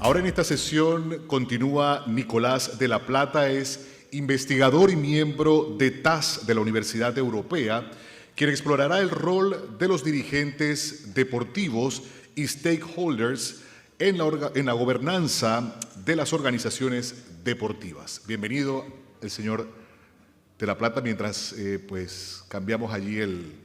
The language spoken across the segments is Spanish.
Ahora en esta sesión continúa Nicolás de la Plata, es investigador y miembro de TAS de la Universidad Europea, quien explorará el rol de los dirigentes deportivos y stakeholders en la gobernanza de las organizaciones deportivas. Bienvenido el señor de la Plata, mientras pues cambiamos allí el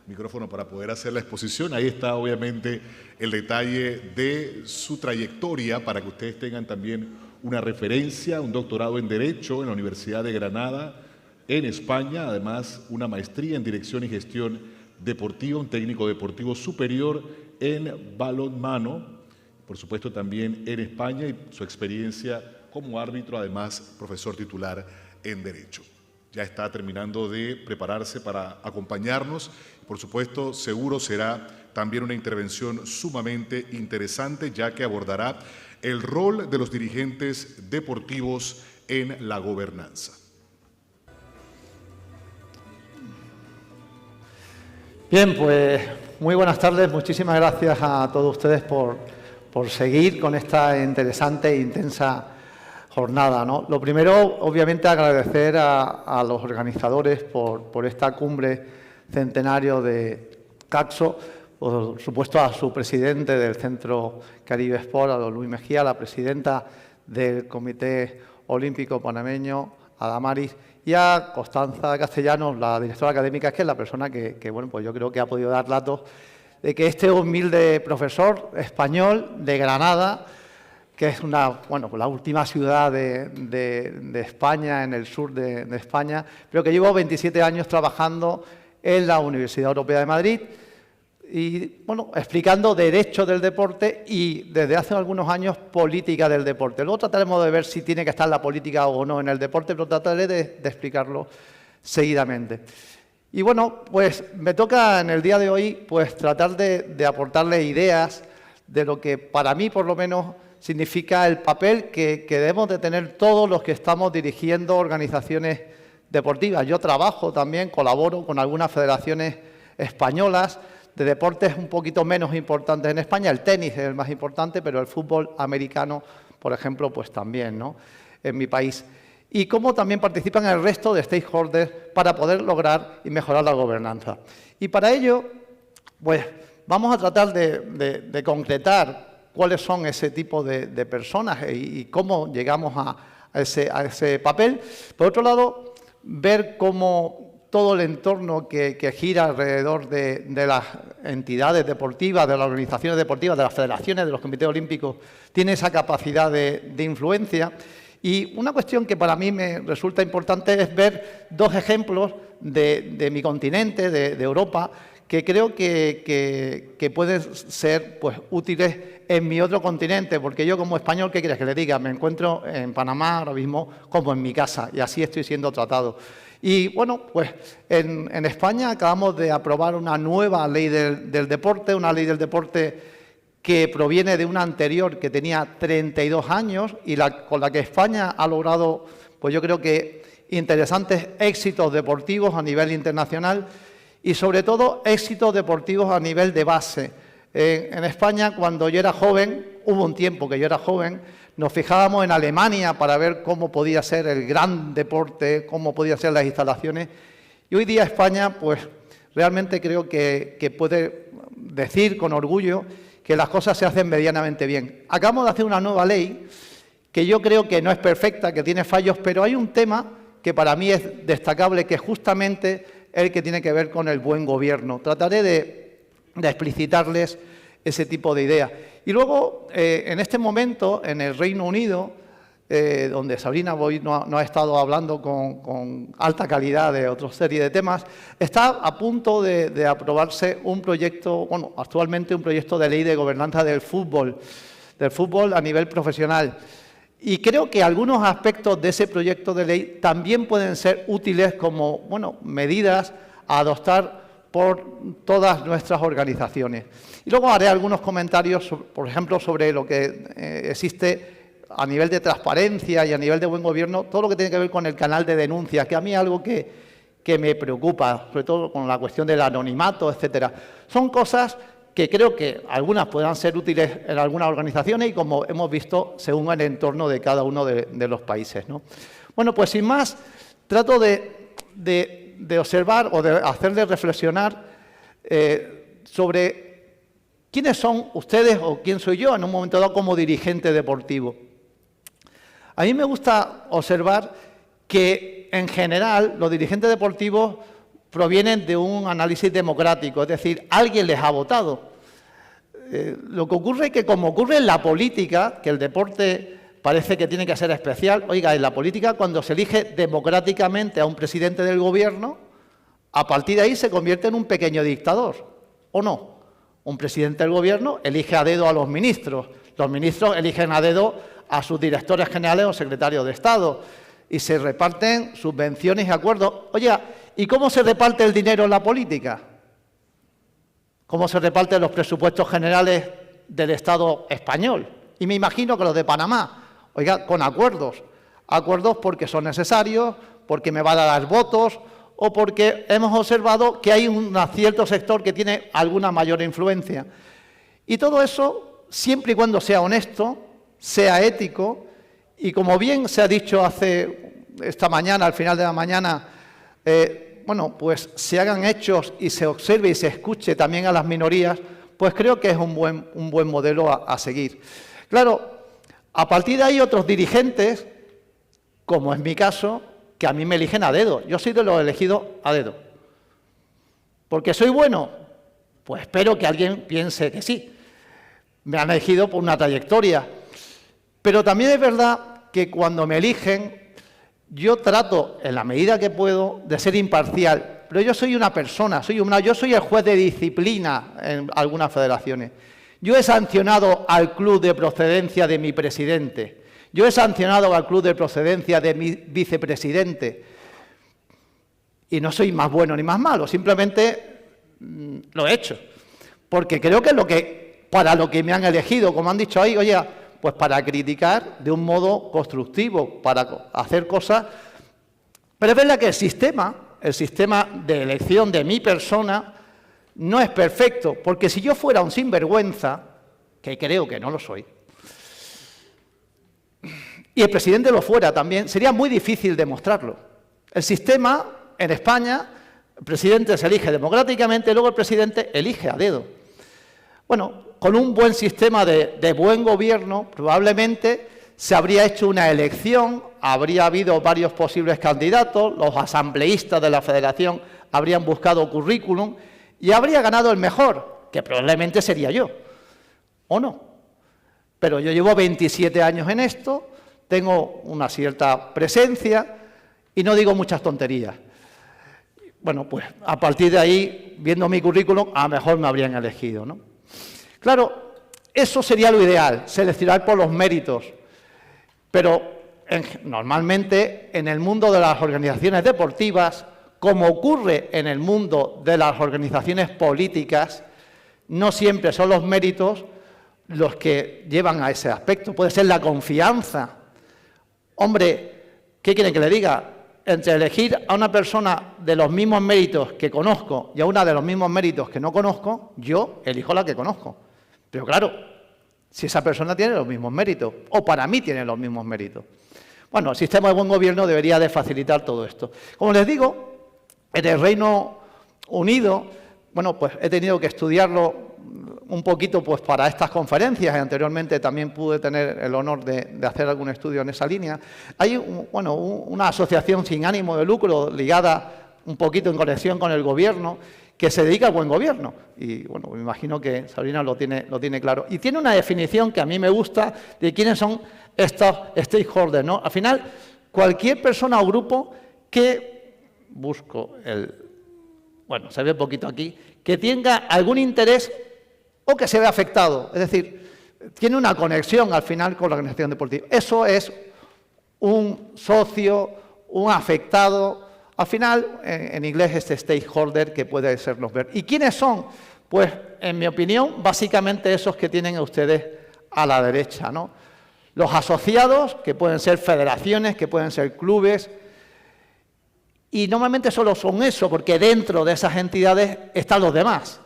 micrófono para poder hacer la exposición. Ahí está obviamente el detalle de su trayectoria para que ustedes tengan también una referencia, un doctorado en Derecho en la Universidad de Granada en España, además una maestría en Dirección y Gestión Deportiva, un técnico deportivo superior en balonmano, por supuesto también en España, y su experiencia como árbitro, además profesor titular en Derecho. Ya está terminando de prepararse para acompañarnos. Por supuesto, seguro será también una intervención sumamente interesante, ya que abordará el rol de los dirigentes deportivos en la gobernanza. Bien, pues muy buenas tardes. Muchísimas gracias a todos ustedes por seguir con esta interesante e intensa jornada, ¿no? Lo primero, obviamente, agradecer a los organizadores por esta cumbre centenario de CACSO, por supuesto a su presidente del Centro Caribe Sport, a don Luis Mejía, a la presidenta del Comité Olímpico Panameño, a Damaris, y a Constanza Castellanos, la directora académica, que es la persona que bueno, pues yo creo que ha podido dar datos de que este humilde profesor español de Granada, que es la última ciudad de España, en el sur de España, pero que llevo 27 años trabajando en la Universidad Europea de Madrid y, bueno, explicando derecho del deporte y, desde hace algunos años, política del deporte. Luego trataremos de ver si tiene que estar la política o no en el deporte, pero trataré de explicarlo seguidamente. Y, bueno, pues me toca en el día de hoy pues tratar de aportarle ideas de lo que, para mí, por lo menos, significa el papel que debemos de tener todos los que estamos dirigiendo organizaciones deportivas. Yo trabajo también, colaboro con algunas federaciones españolas de deportes un poquito menos importantes en España. El tenis es el más importante, pero el fútbol americano, por ejemplo, pues también, ¿no?, en mi país. Y cómo también participan el resto de stakeholders para poder lograr y mejorar la gobernanza. Y para ello, pues vamos a tratar de concretar cuáles son ese tipo de personas y cómo llegamos a ese papel. Por otro lado, ver cómo todo el entorno que gira alrededor de las entidades deportivas, de las organizaciones deportivas, de las federaciones, de los comités olímpicos, tiene esa capacidad de influencia. Y una cuestión que para mí me resulta importante es ver dos ejemplos de mi continente, de Europa, que creo que pueden ser pues útiles en mi otro continente, porque yo como español, ¿qué quieres que le diga? Me encuentro en Panamá ahora mismo como en mi casa y así estoy siendo tratado. Y bueno, pues en España acabamos de aprobar una nueva ley del deporte, una ley del deporte que proviene de una anterior que tenía 32 años y con la que España ha logrado, pues yo creo que interesantes éxitos deportivos a nivel internacional y sobre todo éxitos deportivos a nivel de base. En España, cuando yo era joven, hubo un tiempo que yo era joven, nos fijábamos en Alemania para ver cómo podía ser el gran deporte, cómo podían ser las instalaciones. Y hoy día España, pues realmente creo que puede decir con orgullo que las cosas se hacen medianamente bien. Acabamos de hacer una nueva ley que yo creo que no es perfecta, que tiene fallos, pero hay un tema que para mí es destacable, que es justamente el que tiene que ver con el buen gobierno. Trataré de explicitarles ese tipo de ideas. Y luego, en este momento, en el Reino Unido, donde Sabrina Boy no ha estado hablando con alta calidad de otra serie de temas, está a punto de aprobarse un proyecto, bueno, actualmente un proyecto de ley de gobernanza del fútbol a nivel profesional. Y creo que algunos aspectos de ese proyecto de ley también pueden ser útiles como, bueno, medidas a adoptar por todas nuestras organizaciones. Y luego haré algunos comentarios, por ejemplo, sobre lo que existe a nivel de transparencia y a nivel de buen gobierno, todo lo que tiene que ver con el canal de denuncia, que a mí es algo que me preocupa, sobre todo con la cuestión del anonimato, etcétera. Son cosas que creo que algunas puedan ser útiles en algunas organizaciones y, como hemos visto, según el entorno de cada uno de los países, ¿no? Bueno, pues sin más, trato de observar o de hacerles reflexionar sobre quiénes son ustedes o quién soy yo en un momento dado como dirigente deportivo. A mí me gusta observar que, en general, los dirigentes deportivos provienen de un análisis democrático, es decir, alguien les ha votado. Lo que ocurre es que, como ocurre en la política, que el deporte parece que tiene que ser especial, oiga, en la política, cuando se elige democráticamente a un presidente del gobierno, a partir de ahí se convierte en un pequeño dictador, ¿o no? Un presidente del gobierno elige a dedo a los ministros eligen a dedo a sus directores generales o secretarios de Estado, y se reparten subvenciones y acuerdos. Oye, ¿y cómo se reparte el dinero en la política? ¿Cómo se reparten los presupuestos generales del Estado español? Y me imagino que los de Panamá, oiga, con acuerdos. Acuerdos porque son necesarios, porque me van a dar votos o porque hemos observado que hay un cierto sector que tiene alguna mayor influencia. Y todo eso, siempre y cuando sea honesto, sea ético, y como bien se ha dicho esta mañana, al final de la mañana, bueno, pues se hagan hechos y se observe y se escuche también a las minorías, pues creo que es un buen modelo a seguir. Claro, a partir de ahí otros dirigentes, como es mi caso, que a mí me eligen a dedo. Yo soy de los elegidos a dedo. ¿Porque soy bueno? Pues espero que alguien piense que sí. Me han elegido por una trayectoria. Pero también es verdad que cuando me eligen, yo trato, en la medida que puedo, de ser imparcial. Pero yo soy una persona, yo soy el juez de disciplina en algunas federaciones. Yo he sancionado al club de procedencia de mi presidente. Yo he sancionado al club de procedencia de mi vicepresidente. Y no soy más bueno ni más malo, simplemente lo he hecho. Porque creo que es para lo que me han elegido, como han dicho ahí, oye, pues para criticar de un modo constructivo, para hacer cosas. Pero es verdad que el sistema de elección de mi persona no es perfecto, porque si yo fuera un sinvergüenza, que creo que no lo soy, y el presidente lo fuera también, sería muy difícil demostrarlo. El sistema, en España, el presidente se elige democráticamente, luego el presidente elige a dedo. Bueno, con un buen sistema de buen gobierno, probablemente se habría hecho una elección, habría habido varios posibles candidatos, los asambleístas de la federación habrían buscado currículum y habría ganado el mejor, que probablemente sería yo, ¿o no? Pero yo llevo 27 años en esto, tengo una cierta presencia y no digo muchas tonterías. Bueno, pues a partir de ahí, viendo mi currículum, a lo mejor me habrían elegido, ¿no? Claro, eso sería lo ideal, seleccionar por los méritos, pero normalmente en el mundo de las organizaciones deportivas, como ocurre en el mundo de las organizaciones políticas, no siempre son los méritos los que llevan a ese aspecto. Puede ser la confianza. Hombre, ¿qué quieren que le diga? Entre elegir a una persona de los mismos méritos que conozco y a una de los mismos méritos que no conozco, yo elijo la que conozco. Pero claro, si esa persona tiene los mismos méritos, o para mí tiene los mismos méritos. Bueno, el sistema de buen gobierno debería de facilitar todo esto. Como les digo, en el Reino Unido, bueno, pues he tenido que estudiarlo un poquito pues para estas conferencias, y anteriormente también pude tener el honor de hacer algún estudio en esa línea. Hay una asociación sin ánimo de lucro ligada un poquito en conexión con el gobierno, que se dedica al buen gobierno. Y bueno, me imagino que Sabrina lo tiene claro. Y tiene una definición que a mí me gusta de quiénes son estos stakeholders, ¿no? Al final, cualquier persona o grupo que se ve un poquito aquí, que tenga algún interés o que se vea afectado. Es decir, tiene una conexión al final con la organización deportiva. Eso es un socio, un afectado. Al final, en inglés, este stakeholder que puede sernos ver. ¿Y quiénes son? Pues, en mi opinión, básicamente esos que tienen ustedes a la derecha, ¿no? Los asociados, que pueden ser federaciones, que pueden ser clubes, y normalmente solo son eso, porque dentro de esas entidades están los demás.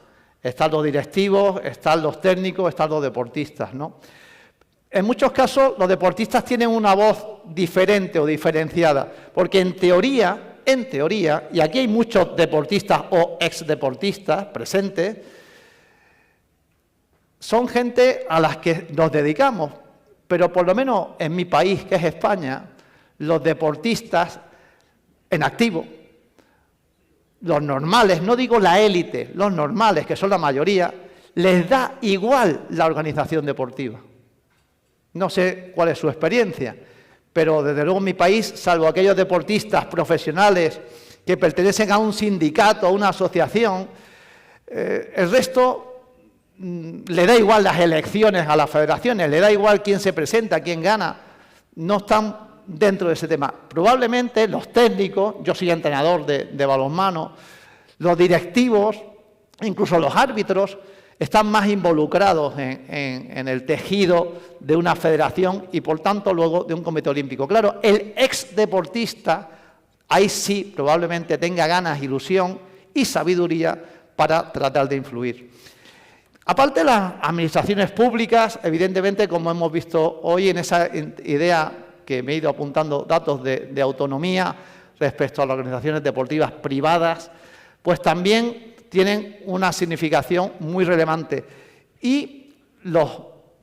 Están los directivos, están los técnicos, están los deportistas, ¿no? En muchos casos, los deportistas tienen una voz diferente o diferenciada, porque en teoría, y aquí hay muchos deportistas o exdeportistas presentes, son gente a las que nos dedicamos, pero por lo menos en mi país, que es España, los deportistas en activo, los normales, no digo la élite, los normales, que son la mayoría, les da igual la organización deportiva. No sé cuál es su experiencia, pero desde luego en mi país, salvo aquellos deportistas profesionales que pertenecen a un sindicato, a una asociación, el resto le da igual las elecciones a las federaciones, le da igual quién se presenta, quién gana, no están dentro de ese tema. Probablemente los técnicos, yo soy entrenador de balonmano, los directivos, incluso los árbitros, están más involucrados en el tejido de una federación y, por tanto, luego de un comité olímpico. Claro, el exdeportista, ahí sí probablemente tenga ganas, ilusión y sabiduría para tratar de influir. Aparte, las administraciones públicas, evidentemente, como hemos visto hoy en esa idea que me he ido apuntando, datos de autonomía respecto a las organizaciones deportivas privadas, pues también tienen una significación muy relevante. Y los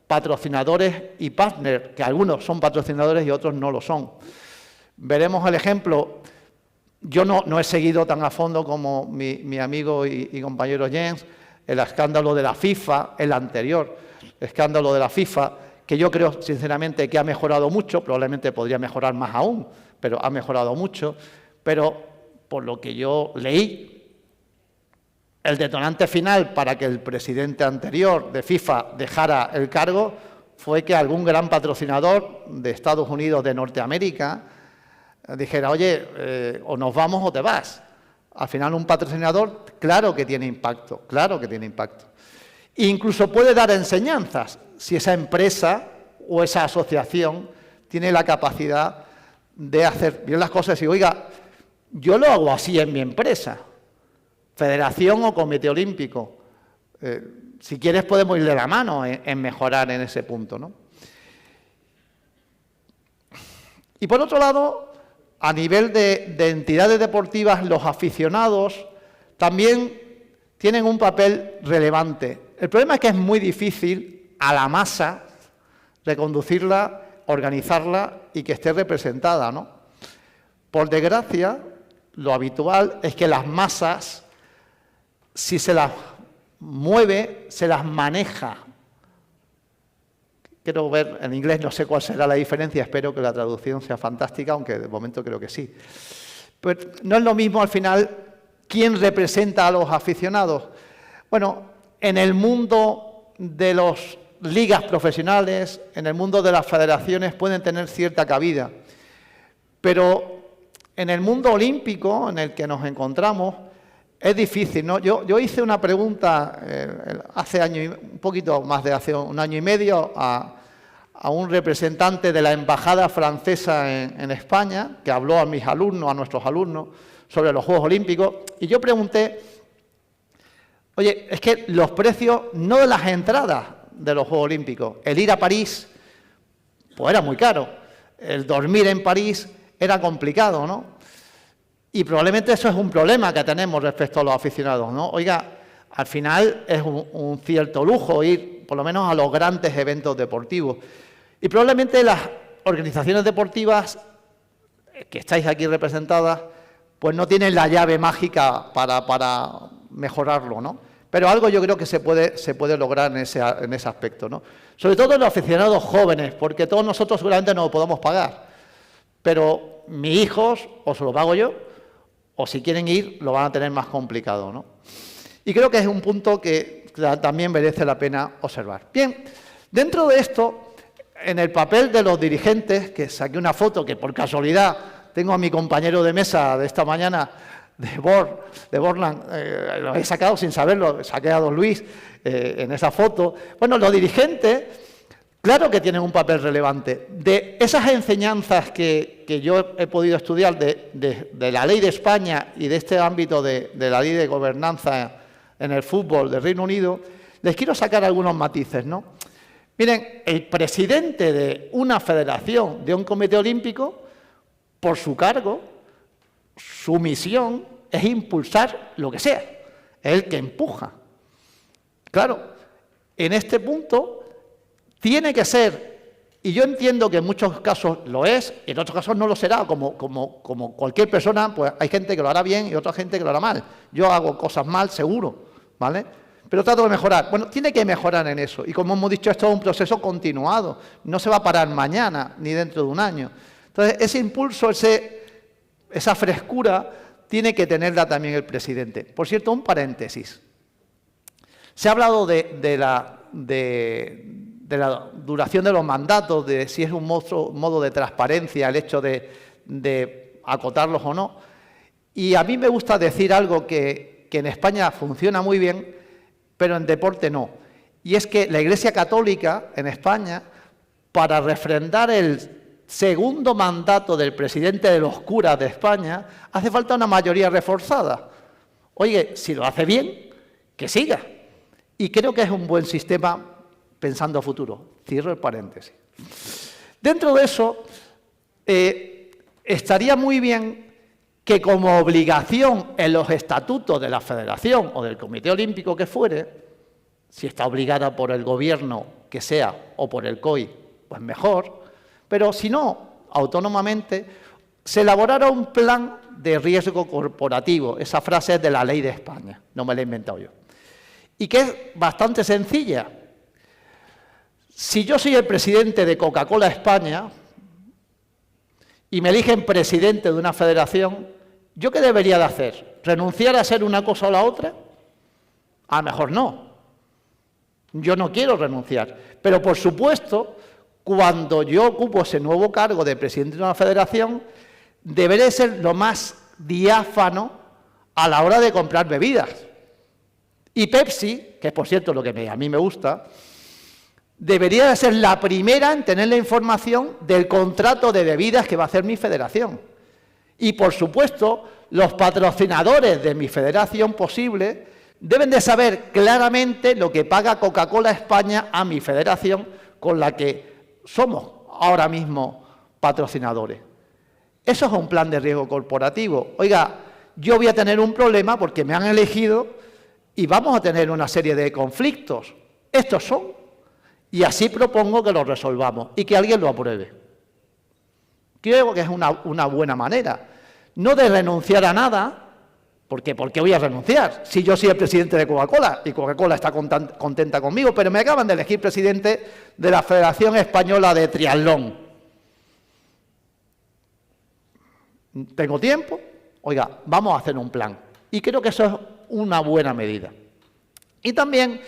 patrocinadores y partners, que algunos son patrocinadores y otros no lo son. Veremos el ejemplo. Yo no he seguido tan a fondo como mi amigo y compañero Jens el escándalo de la FIFA, el anterior escándalo de la FIFA, que yo creo sinceramente que ha mejorado mucho, probablemente podría mejorar más aún, pero ha mejorado mucho. Pero por lo que yo leí, el detonante final para que el presidente anterior de FIFA dejara el cargo fue que algún gran patrocinador de Estados Unidos, de Norteamérica, dijera, oye, o nos vamos o te vas. Al final un patrocinador, claro que tiene impacto, claro que tiene impacto. E incluso puede dar enseñanzas si esa empresa o esa asociación tiene la capacidad de hacer bien las cosas y, oiga, yo lo hago así en mi empresa. Federación o Comité Olímpico. Si quieres podemos ir de la mano en mejorar en ese punto, ¿no? Y por otro lado, a nivel de entidades deportivas, los aficionados también tienen un papel relevante. El problema es que es muy difícil a la masa reconducirla, organizarla y que esté representada, ¿no? Por desgracia, lo habitual es que las masas, si se las mueve, se las maneja. Quiero ver, en inglés no sé cuál será la diferencia, espero que la traducción sea fantástica, aunque de momento creo que sí. Pero no es lo mismo al final quién representa a los aficionados. Bueno, en el mundo de las ligas profesionales, en el mundo de las federaciones pueden tener cierta cabida, pero en el mundo olímpico en el que nos encontramos, es difícil, ¿no? Yo hice una pregunta un poquito más de hace un año y medio a un representante de la embajada francesa en España, que habló a mis alumnos, a nuestros alumnos, sobre los Juegos Olímpicos, y yo pregunté, oye, es que los precios, no de las entradas de los Juegos Olímpicos, el ir a París, pues era muy caro, el dormir en París era complicado, ¿no? Y probablemente eso es un problema que tenemos respecto a los aficionados, ¿no? Oiga, al final es un cierto lujo ir, por lo menos, a los grandes eventos deportivos. Y probablemente las organizaciones deportivas que estáis aquí representadas, pues no tienen la llave mágica para mejorarlo, ¿no? Pero algo yo creo que se puede lograr en ese aspecto, ¿no? Sobre todo en los aficionados jóvenes, porque todos nosotros seguramente no lo podemos pagar. Pero mis hijos, o se lo pago yo, o si quieren ir, lo van a tener más complicado, ¿no? Y creo que es un punto que también merece la pena observar. Bien, dentro de esto, en el papel de los dirigentes, que saqué una foto que por casualidad tengo a mi compañero de mesa de esta mañana, de Borland, lo he sacado sin saberlo, saqué a don Luis en esa foto. Bueno, los dirigentes, claro que tienen un papel relevante. De esas enseñanzas que yo he podido estudiar de la ley de España y de este ámbito de la ley de gobernanza en el fútbol del Reino Unido, les quiero sacar algunos matices, ¿no? Miren, el presidente de una federación, de un comité olímpico, por su cargo, su misión es impulsar lo que sea, es el que empuja. Claro, en este punto tiene que ser, y yo entiendo que en muchos casos lo es, y en otros casos no lo será, como cualquier persona, pues hay gente que lo hará bien y otra gente que lo hará mal. Yo hago cosas mal, seguro, ¿vale? Pero trato de mejorar. Bueno, tiene que mejorar en eso. Y como hemos dicho, esto es un proceso continuado. No se va a parar mañana ni dentro de un año. Entonces, ese impulso, esa frescura, tiene que tenerla también el presidente. Por cierto, un paréntesis. Se ha hablado de la duración de los mandatos, de si es un modo de transparencia el hecho de acotarlos o no. Y a mí me gusta decir algo que en España funciona muy bien, pero en deporte no. Y es que la Iglesia Católica en España, para refrendar el segundo mandato del presidente de los curas de España, hace falta una mayoría reforzada. Oye, si lo hace bien, que siga. Y creo que es un buen sistema pensando a futuro. Cierro el paréntesis. Dentro de eso, estaría muy bien que como obligación en los estatutos de la Federación o del Comité Olímpico que fuere, si está obligada por el gobierno que sea o por el COI, pues mejor, pero si no, autónomamente, se elaborara un plan de riesgo corporativo. Esa frase es de la Ley de España, no me la he inventado yo. Y que es bastante sencilla. Si yo soy el presidente de Coca-Cola España y me eligen presidente de una federación, ¿yo qué debería de hacer? ¿Renunciar a ser una cosa o la otra? A lo mejor no. Yo no quiero renunciar. Pero, por supuesto, cuando yo ocupo ese nuevo cargo de presidente de una federación, deberé ser lo más diáfano a la hora de comprar bebidas. Y Pepsi, que es, por cierto, lo que a mí me gusta, debería de ser la primera en tener la información del contrato de bebidas que va a hacer mi federación. Y, por supuesto, los patrocinadores de mi federación posible deben de saber claramente lo que paga Coca-Cola España a mi federación, con la que somos ahora mismo patrocinadores. Eso es un plan de riesgo corporativo. Oiga, yo voy a tener un problema porque me han elegido y vamos a tener una serie de conflictos. Estos son. Y así propongo que lo resolvamos y que alguien lo apruebe. Creo que es una buena manera. No de renunciar a nada, porque ¿por qué voy a renunciar? Si yo soy el presidente de Coca-Cola y Coca-Cola está contenta conmigo, pero me acaban de elegir presidente de la Federación Española de Triatlón. ¿Tengo tiempo? Oiga, vamos a hacer un plan. Y creo que eso es una buena medida. Y también,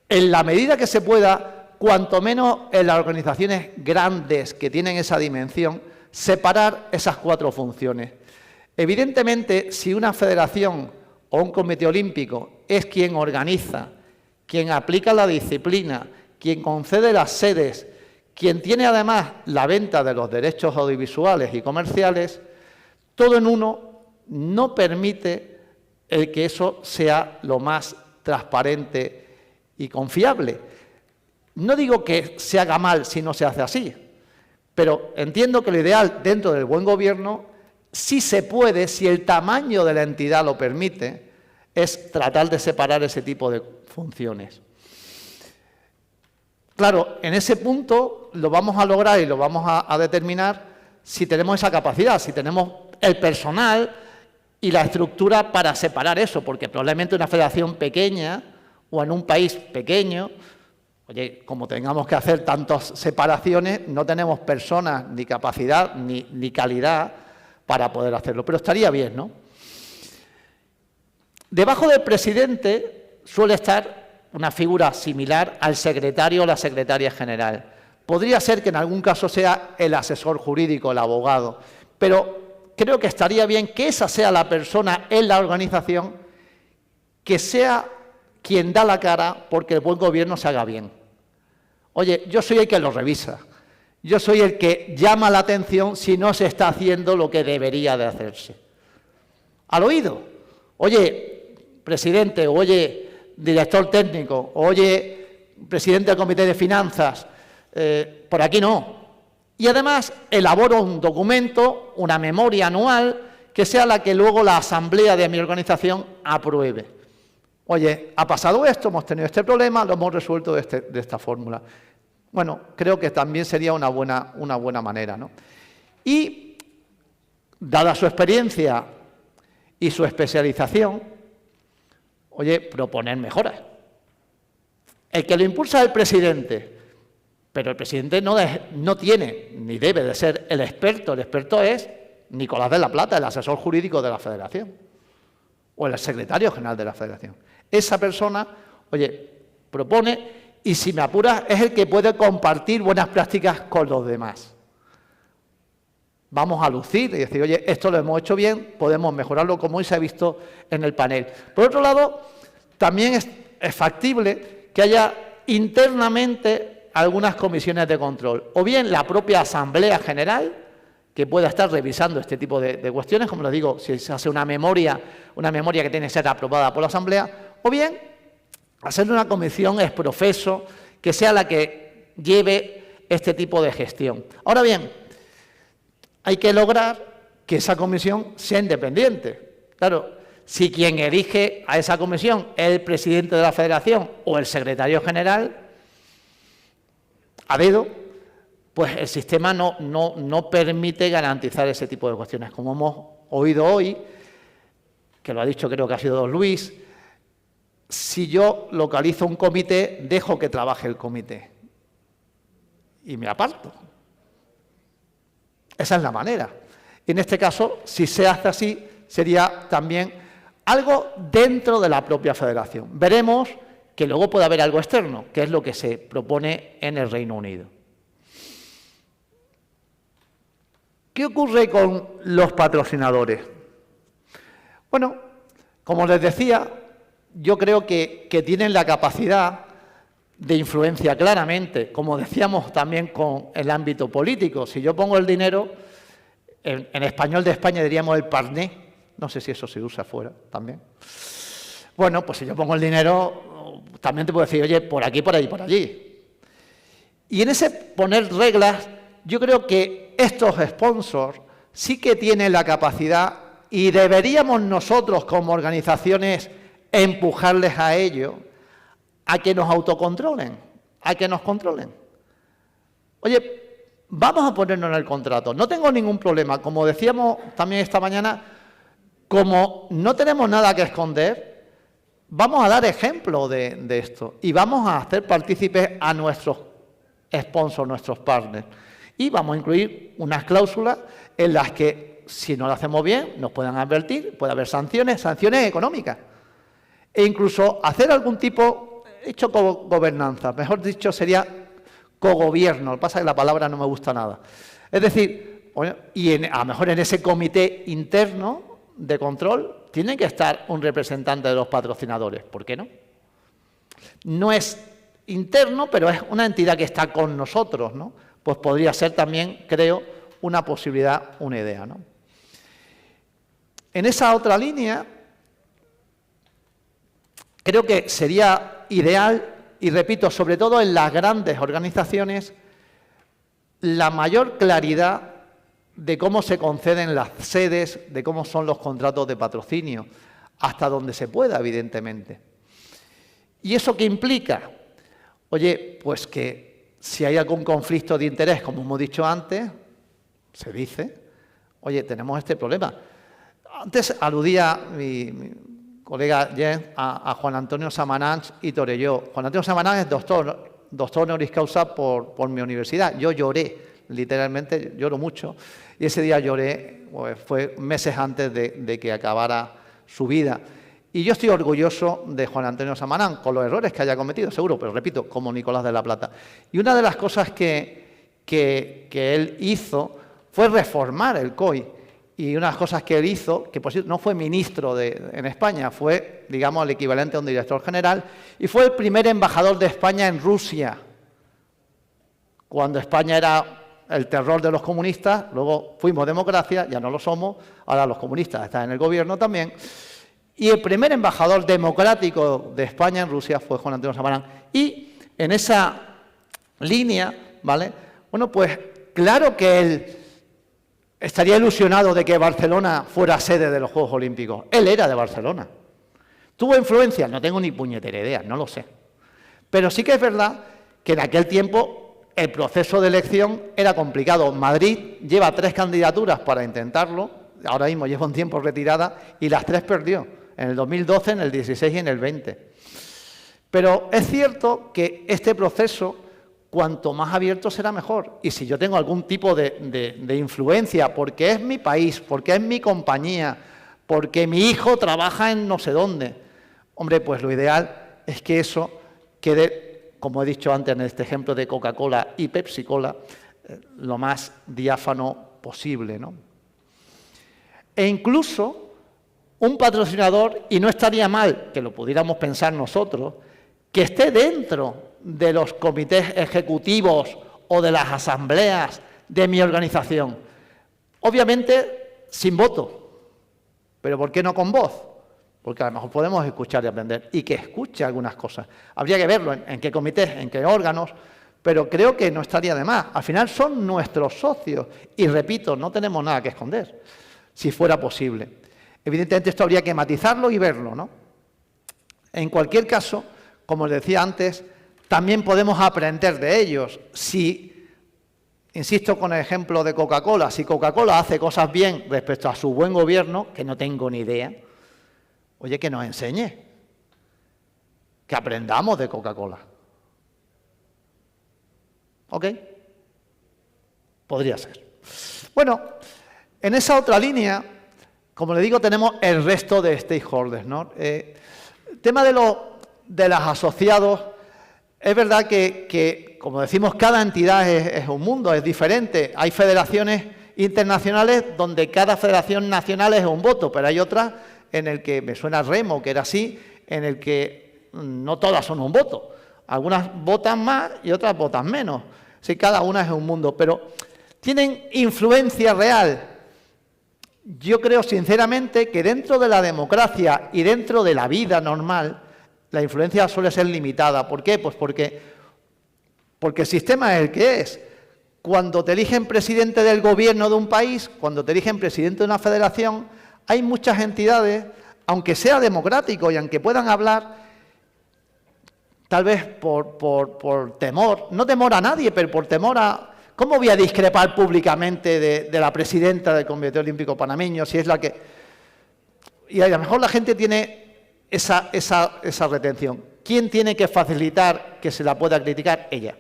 en la medida que se pueda, cuanto menos en las organizaciones grandes que tienen esa dimensión, separar esas cuatro funciones. Evidentemente, si una federación o un comité olímpico es quien organiza, quien aplica la disciplina, quien concede las sedes, quien tiene además la venta de los derechos audiovisuales y comerciales, todo en uno no permite el que eso sea lo más transparente y confiable. No digo que se haga mal si no se hace así, pero entiendo que lo ideal dentro del buen gobierno, sí se puede, si el tamaño de la entidad lo permite, es tratar de separar ese tipo de funciones. Claro, en ese punto lo vamos a lograr y lo vamos a determinar si tenemos esa capacidad, si tenemos el personal y la estructura para separar eso, porque probablemente una federación pequeña o en un país pequeño, oye, como tengamos que hacer tantas separaciones, no tenemos personas, ni capacidad, ni calidad para poder hacerlo. Pero estaría bien, ¿no? Debajo del presidente suele estar una figura similar al secretario o la secretaria general. Podría ser que en algún caso sea el asesor jurídico, el abogado, pero creo que estaría bien que esa sea la persona en la organización que sea quien da la cara porque el buen gobierno se haga bien. Oye, yo soy el que lo revisa, yo soy el que llama la atención si no se está haciendo lo que debería de hacerse. Al oído, oye, presidente, oye, director técnico, oye, presidente del Comité de Finanzas, por aquí no. Y además elaboro un documento, una memoria anual, que sea la que luego la asamblea de mi organización apruebe. Oye, ha pasado esto, hemos tenido este problema, lo hemos resuelto de esta fórmula. Bueno, creo que también sería una buena manera, ¿no? Y, dada su experiencia y su especialización, oye, proponer mejoras. El que lo impulsa es el presidente, pero el presidente no tiene ni debe de ser el experto es Nicolás de la Plata, el asesor jurídico de la Federación, o el secretario general de la Federación. Esa persona, oye, propone, y si me apuras, es el que puede compartir buenas prácticas con los demás. Vamos a lucir y decir, oye, esto lo hemos hecho bien, podemos mejorarlo, como hoy se ha visto en el panel. Por otro lado, también es factible que haya internamente algunas comisiones de control, o bien la propia Asamblea General, que pueda estar revisando este tipo de cuestiones, como les digo, si se hace una memoria que tiene que ser aprobada por la Asamblea, o bien hacer una comisión ex professo que sea la que lleve este tipo de gestión. Ahora bien, hay que lograr que esa comisión sea independiente. Claro, si quien elige a esa comisión es el presidente de la Federación o el secretario general, a dedo, pues el sistema no permite garantizar ese tipo de cuestiones. Como hemos oído hoy, que lo ha dicho creo que ha sido don Luis, si yo localizo un comité, dejo que trabaje el comité y me aparto. Esa es la manera. En este caso, si se hace así, sería también algo dentro de la propia federación. Veremos que luego puede haber algo externo, que es lo que se propone en el Reino Unido. ¿Qué ocurre con los patrocinadores? Bueno, como les decía, yo creo que tienen la capacidad de influencia claramente, como decíamos también con el ámbito político. Si yo pongo el dinero, en español de España diríamos el parné, no sé si eso se usa fuera también. Bueno, pues si yo pongo el dinero, también te puedo decir, oye, por aquí, por allí, por allí. Y en ese poner reglas, yo creo que estos sponsors sí que tienen la capacidad y deberíamos nosotros como organizaciones empujarles a ello, a que nos autocontrolen, a que nos controlen. Oye, vamos a ponernos en el contrato. No tengo ningún problema. Como decíamos también esta mañana, como no tenemos nada que esconder, vamos a dar ejemplo de esto y vamos a hacer partícipes a nuestros sponsors, nuestros partners. Y vamos a incluir unas cláusulas en las que, si no lo hacemos bien, nos puedan advertir, puede haber sanciones económicas. E incluso hacer algún tipo, hecho gobernanza, mejor dicho sería cogobierno, lo que pasa es que la palabra no me gusta nada. Es decir, y a lo mejor en ese comité interno de control tiene que estar un representante de los patrocinadores, ¿por qué no? No es interno, pero es una entidad que está con nosotros, ¿no? Pues podría ser también, creo, una posibilidad, una idea, ¿no? En esa otra línea, creo que sería ideal, y repito, sobre todo en las grandes organizaciones, la mayor claridad de cómo se conceden las sedes, de cómo son los contratos de patrocinio, hasta donde se pueda, evidentemente. ¿Y eso qué implica? Oye, pues que si hay algún conflicto de interés, como hemos dicho antes, se dice, oye, tenemos este problema. Antes aludía mi colega Jens a Juan Antonio Samanans y Torelló. Juan Antonio Samanans es doctor honoris causa por mi universidad. Yo lloré, literalmente, lloro mucho, y ese día lloré, pues, fue meses antes de que acabara su vida. Y yo estoy orgulloso de Juan Antonio Samanans, con los errores que haya cometido, seguro, pero repito, como Nicolás de la Plata. Y una de las cosas que él hizo fue reformar el COI. Y unas cosas que él hizo, que por cierto no fue ministro en España, fue, digamos, el equivalente a un director general, y fue el primer embajador de España en Rusia, cuando España era el terror de los comunistas, luego fuimos democracia, ya no lo somos, ahora los comunistas están en el gobierno también, Y el primer embajador democrático de España en Rusia fue Juan Antonio Samarán. Y en esa línea, ¿vale? Bueno, pues claro que él estaría ilusionado de que Barcelona fuera sede de los Juegos Olímpicos. Él era de Barcelona. ¿Tuvo influencia? No tengo ni puñetera idea, no lo sé. Pero sí que es verdad que en aquel tiempo el proceso de elección era complicado. Madrid lleva 3 candidaturas para intentarlo, ahora mismo lleva un tiempo retirada y las 3 perdió, en el 2012, en el 16 y en el 20. Pero es cierto que este proceso, cuanto más abierto será mejor. Y si yo tengo algún tipo de influencia, porque es mi país, porque es mi compañía, porque mi hijo trabaja en no sé dónde, hombre, pues lo ideal es que eso quede, como he dicho antes en este ejemplo de Coca-Cola y Pepsi-Cola, lo más diáfano posible, ¿no? E incluso un patrocinador, y no estaría mal que lo pudiéramos pensar nosotros, que esté dentro de los comités ejecutivos o de las asambleas de mi organización. Obviamente sin voto, pero ¿por qué no con voz? Porque a lo mejor podemos escuchar y aprender, y que escuche algunas cosas. Habría que verlo en qué comités, en qué órganos, pero creo que no estaría de más. Al final son nuestros socios, y repito, no tenemos nada que esconder, si fuera posible. Evidentemente esto habría que matizarlo y verlo, ¿no? En cualquier caso, como les decía antes, también podemos aprender de ellos. Si, insisto con el ejemplo de Coca-Cola, si Coca-Cola hace cosas bien respecto a su buen gobierno, que no tengo ni idea, oye, que nos enseñe, que aprendamos de Coca-Cola. ¿Ok? Podría ser. Bueno, en esa otra línea, como le digo, tenemos el resto de stakeholders, ¿no? El tema de los asociados, es verdad que, como decimos, cada entidad es un mundo, es diferente. Hay federaciones internacionales donde cada federación nacional es un voto, pero hay otras en el que, me suena Remo, que era así, en el que no todas son un voto. Algunas votan más y otras votan menos. Sí, cada una es un mundo, pero tienen influencia real. Yo creo sinceramente que dentro de la democracia y dentro de la vida normal, la influencia suele ser limitada. ¿Por qué? Pues porque el sistema es el que es. Cuando te eligen presidente del gobierno de un país, cuando te eligen presidente de una federación, hay muchas entidades, aunque sea democrático y aunque puedan hablar, tal vez por temor, no temor a nadie, pero por temor a... ¿Cómo voy a discrepar públicamente de la presidenta del Comité Olímpico Panameño si es la que...? Y a lo mejor la gente tiene esa retención. ¿Quién tiene que facilitar que se la pueda criticar? Ella.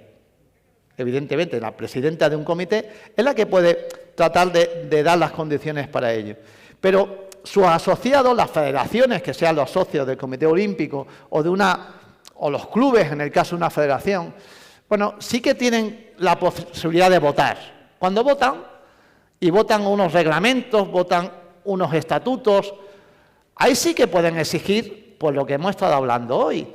Evidentemente, la presidenta de un comité es la que puede tratar de dar las condiciones para ello. Pero sus asociados, las federaciones, que sean los socios del Comité Olímpico o los clubes, en el caso de una federación, bueno, sí que tienen la posibilidad de votar. Cuando votan, y votan unos reglamentos, votan unos estatutos, ahí sí que pueden exigir, pues lo que hemos estado hablando hoy.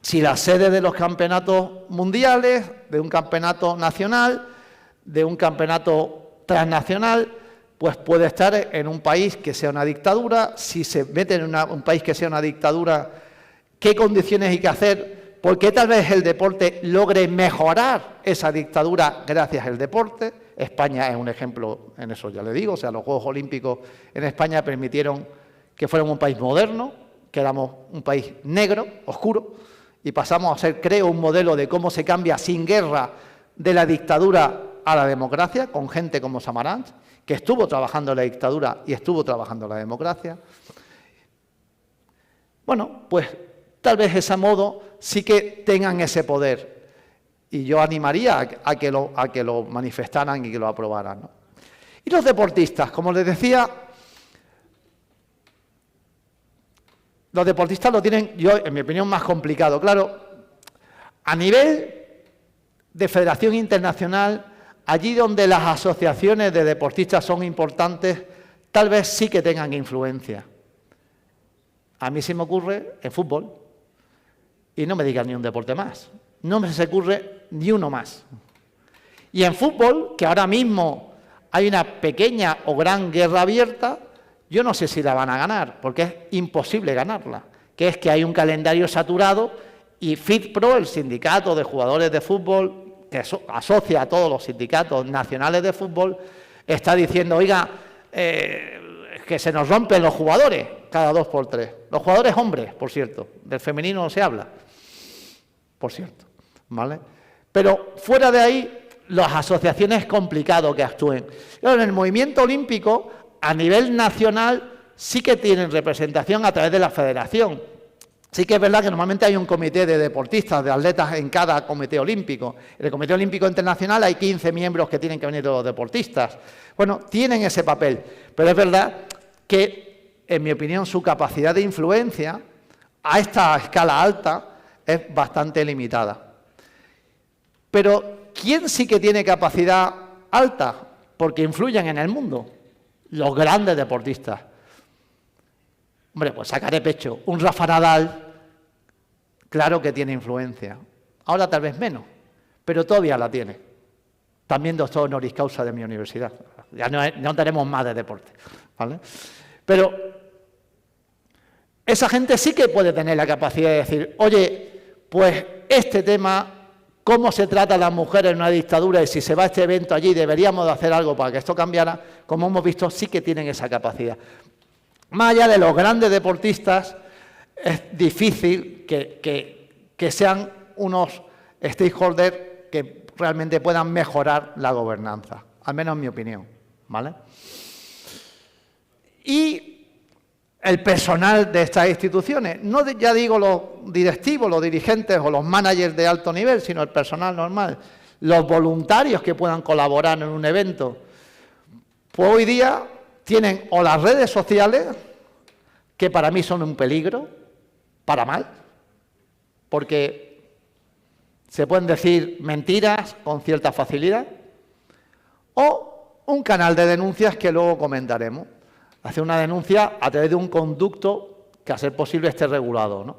Si la sede de los campeonatos mundiales, de un campeonato nacional, de un campeonato transnacional, pues puede estar en un país que sea una dictadura. Si se mete en un país que sea una dictadura, ¿qué condiciones hay que hacer? Porque tal vez el deporte logre mejorar esa dictadura gracias al deporte. España es un ejemplo en eso, ya le digo. O sea, los Juegos Olímpicos en España permitieron que fuéramos un país moderno, que éramos un país negro, oscuro, y pasamos a ser, creo, un modelo de cómo se cambia sin guerra de la dictadura a la democracia, con gente como Samaranch, que estuvo trabajando en la dictadura y estuvo trabajando en la democracia. Bueno, pues tal vez de ese modo sí que tengan ese poder. Y yo animaría a que lo manifestaran y que lo aprobaran, ¿no? Y los deportistas, como les decía, los deportistas lo tienen, yo en mi opinión, más complicado. Claro, a nivel de federación internacional, allí donde las asociaciones de deportistas son importantes, tal vez sí que tengan influencia. A mí se me ocurre en fútbol, y no me digan ni un deporte más, no me se ocurre ni uno más. Y en fútbol, que ahora mismo hay una pequeña o gran guerra abierta, yo no sé si la van a ganar, porque es imposible ganarla, que es que hay un calendario saturado y FITPRO, el sindicato de jugadores de fútbol, que asocia a todos los sindicatos nacionales de fútbol, está diciendo, oiga, que se nos rompen los jugadores cada 2 por 3. Los jugadores hombres, por cierto, del femenino no se habla, por cierto, ¿vale? Pero fuera de ahí, las asociaciones es complicado que actúen. En el movimiento olímpico, a nivel nacional, sí que tienen representación a través de la federación. Sí que es verdad que normalmente hay un comité de deportistas, de atletas en cada comité olímpico. En el Comité Olímpico Internacional hay 15 miembros que tienen que venir de los deportistas. Bueno, tienen ese papel, pero es verdad que, en mi opinión, su capacidad de influencia a esta escala alta es bastante limitada. Pero, ¿quién sí que tiene capacidad alta? Porque influyen en el mundo. Los grandes deportistas. Hombre, pues sacaré pecho. Un Rafa Nadal, claro que tiene influencia. Ahora tal vez menos, pero todavía la tiene. También doctor honoris causa de mi universidad. Ya no tenemos más de deporte, ¿vale? Pero esa gente sí que puede tener la capacidad de decir, oye, pues este tema, cómo se trata a las mujeres en una dictadura y si se va a este evento allí deberíamos de hacer algo para que esto cambiara, como hemos visto, sí que tienen esa capacidad. Más allá de los grandes deportistas, es difícil que sean unos stakeholders que realmente puedan mejorar la gobernanza, al menos en mi opinión, ¿vale? Y el personal de estas instituciones, no ya digo los directivos, los dirigentes o los managers de alto nivel, sino el personal normal, los voluntarios que puedan colaborar en un evento, pues hoy día tienen o las redes sociales, que para mí son un peligro, para mal, porque se pueden decir mentiras con cierta facilidad, o un canal de denuncias que luego comentaremos. Hacer una denuncia a través de un conducto que a ser posible esté regulado, ¿no?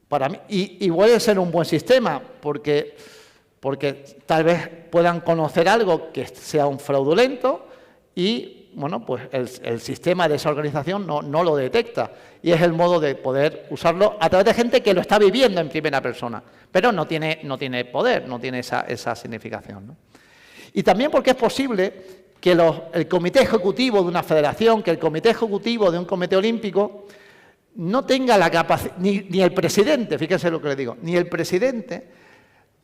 Para mí, y puede ser un buen sistema, porque tal vez puedan conocer algo que sea un fraudulento y, bueno, pues el sistema de esa organización no lo detecta. Y es el modo de poder usarlo a través de gente que lo está viviendo en primera persona, pero no tiene poder, no tiene esa significación, ¿no? Y también porque es posible que el comité ejecutivo de una federación, que el comité ejecutivo de un comité olímpico no tenga la capacidad, ni el presidente, fíjense lo que le digo, ni el presidente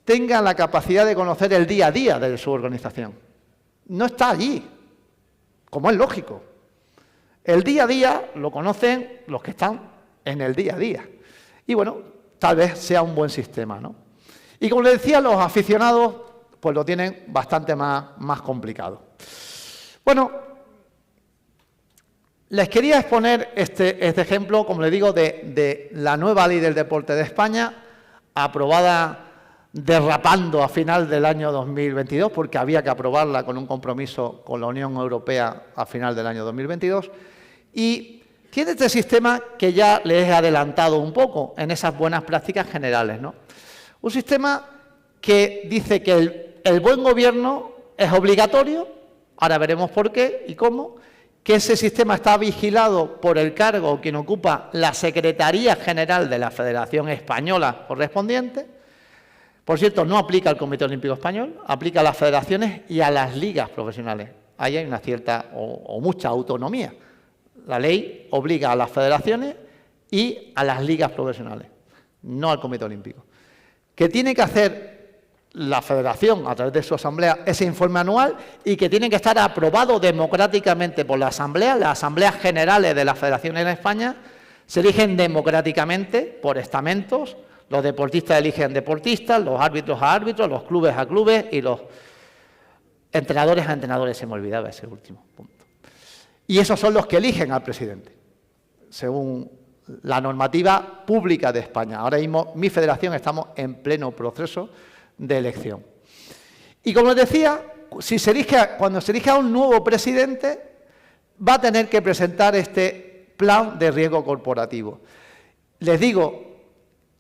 tenga la capacidad de conocer el día a día de su organización. No está allí, como es lógico. El día a día lo conocen los que están en el día a día. Y bueno, tal vez sea un buen sistema, ¿no? Y como les decía, los aficionados pues lo tienen bastante más complicado. Bueno, les quería exponer este ejemplo, como les digo, de la nueva Ley del Deporte de España, aprobada derrapando a final del año 2022, porque había que aprobarla con un compromiso con la Unión Europea a final del año 2022, y tiene este sistema que ya les he adelantado un poco en esas buenas prácticas generales, ¿no? Un sistema que dice que el buen gobierno es obligatorio, ahora veremos por qué y cómo, que ese sistema está vigilado por el cargo quien ocupa la Secretaría General de la Federación Española correspondiente. Por cierto, no aplica al Comité Olímpico Español, aplica a las federaciones y a las ligas profesionales. Ahí hay una cierta o mucha autonomía. La ley obliga a las federaciones y a las ligas profesionales, no al Comité Olímpico. ¿Qué tiene que hacer la federación a través de su asamblea? Ese informe anual, y que tiene que estar aprobado democráticamente por la asamblea. Las asambleas generales de las federaciones en España se eligen democráticamente por estamentos. Los deportistas eligen deportistas, los árbitros a árbitros, los clubes a clubes y los entrenadores a entrenadores. Se me olvidaba ese último punto. Y esos son los que eligen al presidente, según la normativa pública de España. Ahora mismo, mi federación, estamos en pleno proceso de elección. Y como les decía, cuando se elige a un nuevo presidente, va a tener que presentar este plan de riesgo corporativo. Les digo,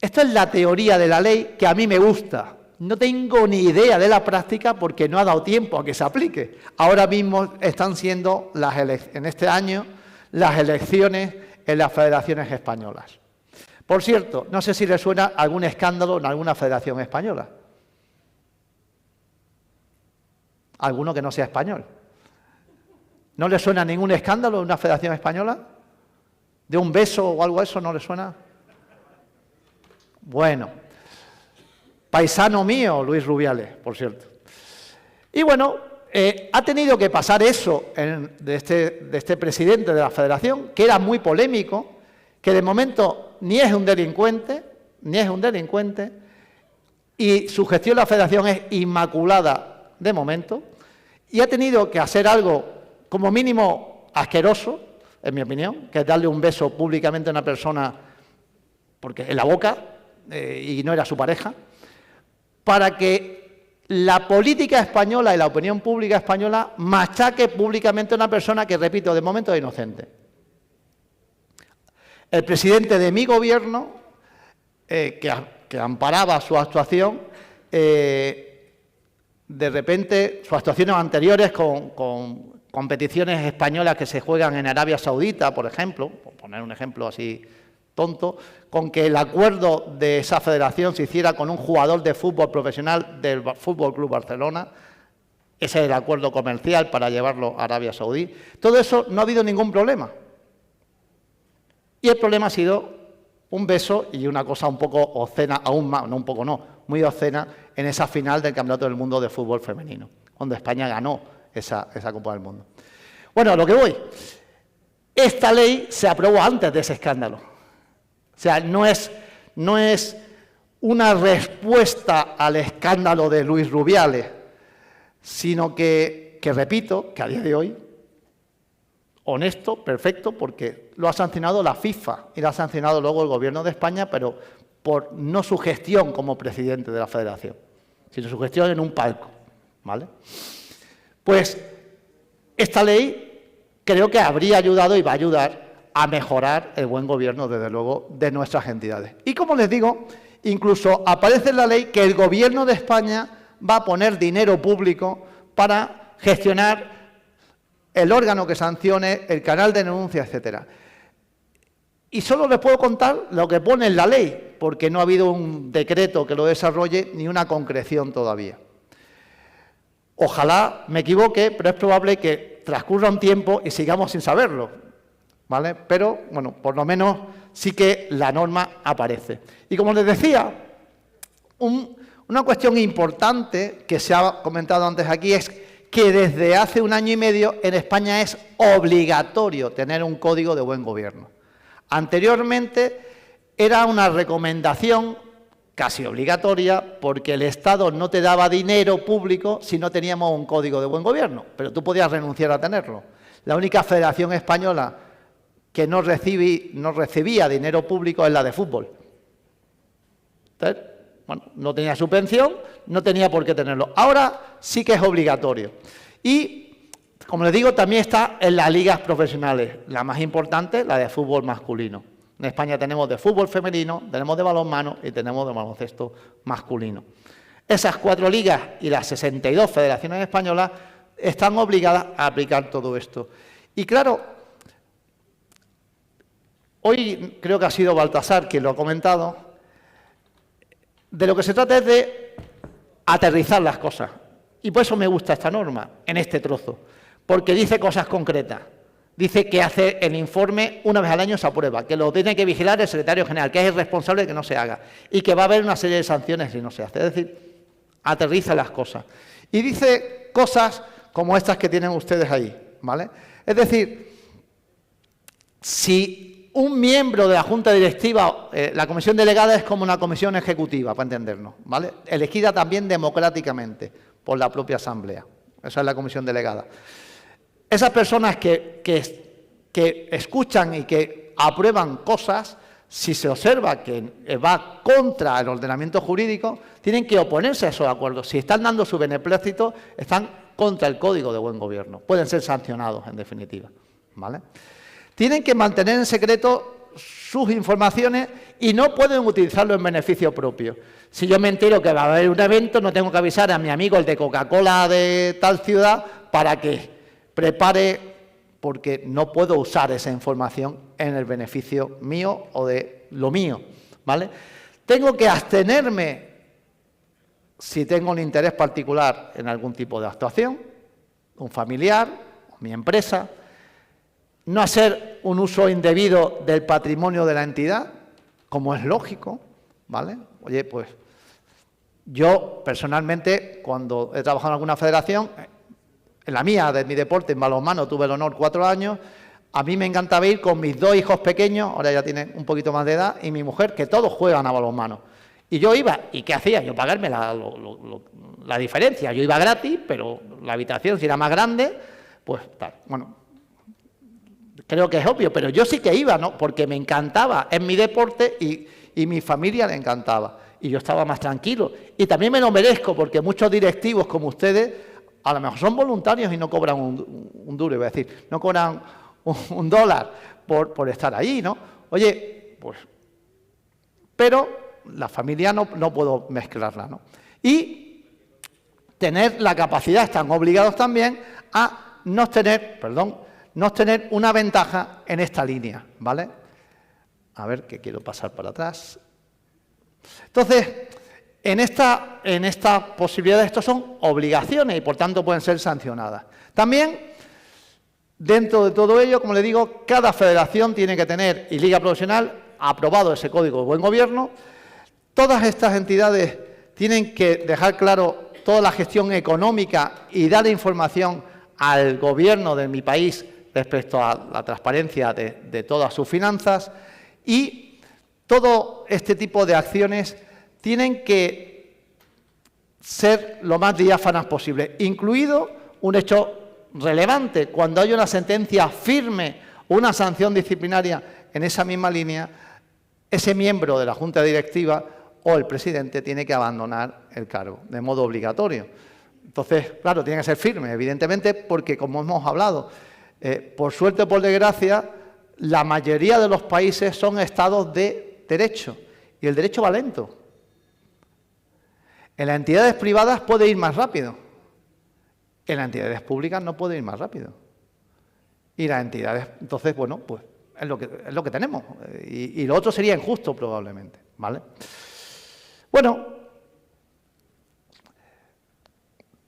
esto es la teoría de la ley, que a mí me gusta. No tengo ni idea de la práctica porque no ha dado tiempo a que se aplique. Ahora mismo están siendo en este año las elecciones en las federaciones españolas. Por cierto, no sé si le suena algún escándalo en alguna federación española. Alguno que no sea español. ¿No le suena ningún escándalo en una federación española? ¿De un beso o algo de eso no le suena? Bueno, paisano mío, Luis Rubiales, por cierto. Y bueno, ha tenido que pasar eso de este presidente de la federación, que era muy polémico, que de momento ni es un delincuente, y su gestión de la federación es inmaculada de momento, y ha tenido que hacer algo como mínimo asqueroso, en mi opinión, que es darle un beso públicamente a una persona porque en la boca, y no era su pareja, para que la política española y la opinión pública española machaque públicamente a una persona que, repito, de momento es inocente. El presidente de mi gobierno, que amparaba su actuación, de repente, sus actuaciones anteriores con competiciones españolas que se juegan en Arabia Saudita, por ejemplo, por poner un ejemplo así tonto, con que el acuerdo de esa federación se hiciera con un jugador de fútbol profesional del Fútbol Club Barcelona, ese es el acuerdo comercial para llevarlo a Arabia Saudí. Todo eso no ha habido ningún problema. Y el problema ha sido un beso y una cosa un poco obscena, aún más, no un poco no, muy obscena, en esa final del Campeonato del Mundo de Fútbol Femenino, cuando España ganó esa Copa del Mundo. Bueno, a lo que voy. Esta ley se aprobó antes de ese escándalo. O sea, no es una respuesta al escándalo de Luis Rubiales, sino que repito, que a día de hoy, honesto, perfecto, porque lo ha sancionado la FIFA y lo ha sancionado luego el Gobierno de España, pero por no su gestión como presidente de la Federación, sino su gestión en un palco, ¿vale? Pues esta ley creo que habría ayudado y va a ayudar a mejorar el buen gobierno, desde luego, de nuestras entidades. Y como les digo, incluso aparece en la ley que el Gobierno de España va a poner dinero público para gestionar el órgano que sancione, el canal de denuncia, etcétera. Y solo les puedo contar lo que pone en la ley, porque no ha habido un decreto que lo desarrolle ni una concreción todavía. Ojalá me equivoque, pero es probable que transcurra un tiempo y sigamos sin saberlo, ¿vale? Pero, bueno, por lo menos sí que la norma aparece. Y como les decía, una cuestión importante que se ha comentado antes aquí es que desde hace 1 año y medio en España es obligatorio tener un código de buen gobierno. Anteriormente era una recomendación casi obligatoria porque el Estado no te daba dinero público si no teníamos un código de buen gobierno, pero tú podías renunciar a tenerlo. La única federación española que no recibía dinero público es la de fútbol. Entonces, bueno, no tenía subvención, no tenía por qué tenerlo. Ahora sí que es obligatorio. Y, como les digo, también está en las ligas profesionales. La más importante, la de fútbol masculino. En España tenemos de fútbol femenino, tenemos de balonmano y tenemos de baloncesto masculino. Esas 4 ligas y las 62 federaciones españolas están obligadas a aplicar todo esto. Y claro, hoy creo que ha sido Baltasar quien lo ha comentado, de lo que se trata es de aterrizar las cosas. Y por eso me gusta esta norma, en este trozo, porque dice cosas concretas. Dice que hace el informe una vez al año, se aprueba, que lo tiene que vigilar el secretario general, que es el responsable de que no se haga, y que va a haber una serie de sanciones si no se hace. Es decir, aterriza las cosas. Y dice cosas como estas que tienen ustedes ahí, ¿vale? Es decir, si un miembro de la Junta Directiva, la comisión delegada es como una comisión ejecutiva, para entendernos, ¿vale? Elegida también democráticamente por la propia Asamblea. Esa es la comisión delegada. Esas personas que escuchan y que aprueban cosas, si se observa que va contra el ordenamiento jurídico, tienen que oponerse a esos acuerdos. Si están dando su beneplácito, están contra el Código de Buen Gobierno. Pueden ser sancionados, en definitiva, ¿vale? Tienen que mantener en secreto sus informaciones y no pueden utilizarlo en beneficio propio. Si yo me entero que va a haber un evento, no tengo que avisar a mi amigo, el de Coca-Cola de tal ciudad, para que prepare porque no puedo usar esa información en el beneficio mío o de lo mío, ¿vale? Tengo que abstenerme si tengo un interés particular en algún tipo de actuación, un familiar, mi empresa, no hacer un uso indebido del patrimonio de la entidad, como es lógico, ¿vale? Oye, pues yo personalmente, cuando he trabajado en alguna federación, en la mía, de mi deporte, en balonmano, tuve el honor 4 años, a mí me encantaba ir con mis 2 hijos pequeños, ahora ya tienen un poquito más de edad, y mi mujer, que todos juegan a balonmano. Y yo iba, ¿y qué hacía? Yo pagarme la diferencia. Yo iba gratis, pero la habitación, si era más grande, pues tal. Bueno, creo que es obvio, pero yo sí que iba, ¿no? Porque me encantaba, es mi deporte y mi familia le encantaba. Y yo estaba más tranquilo. Y también me lo merezco, porque muchos directivos como ustedes, a lo mejor son voluntarios y no cobran un duro, iba a decir, no cobran un dólar por estar ahí, ¿no? Oye, pues, pero la familia no puedo mezclarla, ¿no? Y tener la capacidad, están obligados también a no tener una ventaja en esta línea, ¿vale? A ver, que quiero pasar para atrás. Entonces, en esta posibilidad, estos son obligaciones y, por tanto, pueden ser sancionadas. También, dentro de todo ello, como le digo, cada federación tiene que tener, y liga profesional, aprobado ese código de buen gobierno. Todas estas entidades tienen que dejar claro toda la gestión económica y dar información al gobierno de mi país respecto a la transparencia de todas sus finanzas, y todo este tipo de acciones tienen que ser lo más diáfanas posible, incluido un hecho relevante. Cuando hay una sentencia firme, una sanción disciplinaria en esa misma línea, ese miembro de la Junta Directiva o el presidente tiene que abandonar el cargo de modo obligatorio. Entonces, claro, tiene que ser firme, evidentemente, porque, como hemos hablado, por suerte o por desgracia, la mayoría de los países son estados de derecho, y el derecho va lento. En las entidades privadas puede ir más rápido, en las entidades públicas no puede ir más rápido. Y las entidades, entonces, bueno, pues es lo que tenemos, y lo otro sería injusto probablemente, ¿vale? Bueno,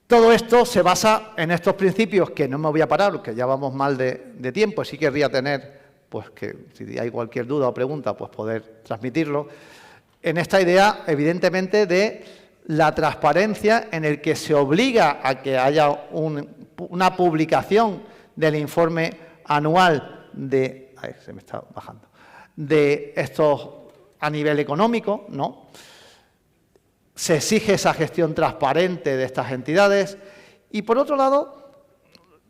todo esto se basa en estos principios, que no me voy a parar, porque ya vamos mal de tiempo. Sí querría tener, pues, que si hay cualquier duda o pregunta, pues poder transmitirlo. En esta idea, evidentemente, de la transparencia, en el que se obliga a que haya una publicación del informe anual de... Ay, se me está bajando. De estos a nivel económico, ¿no? Se exige esa gestión transparente de estas entidades y, por otro lado,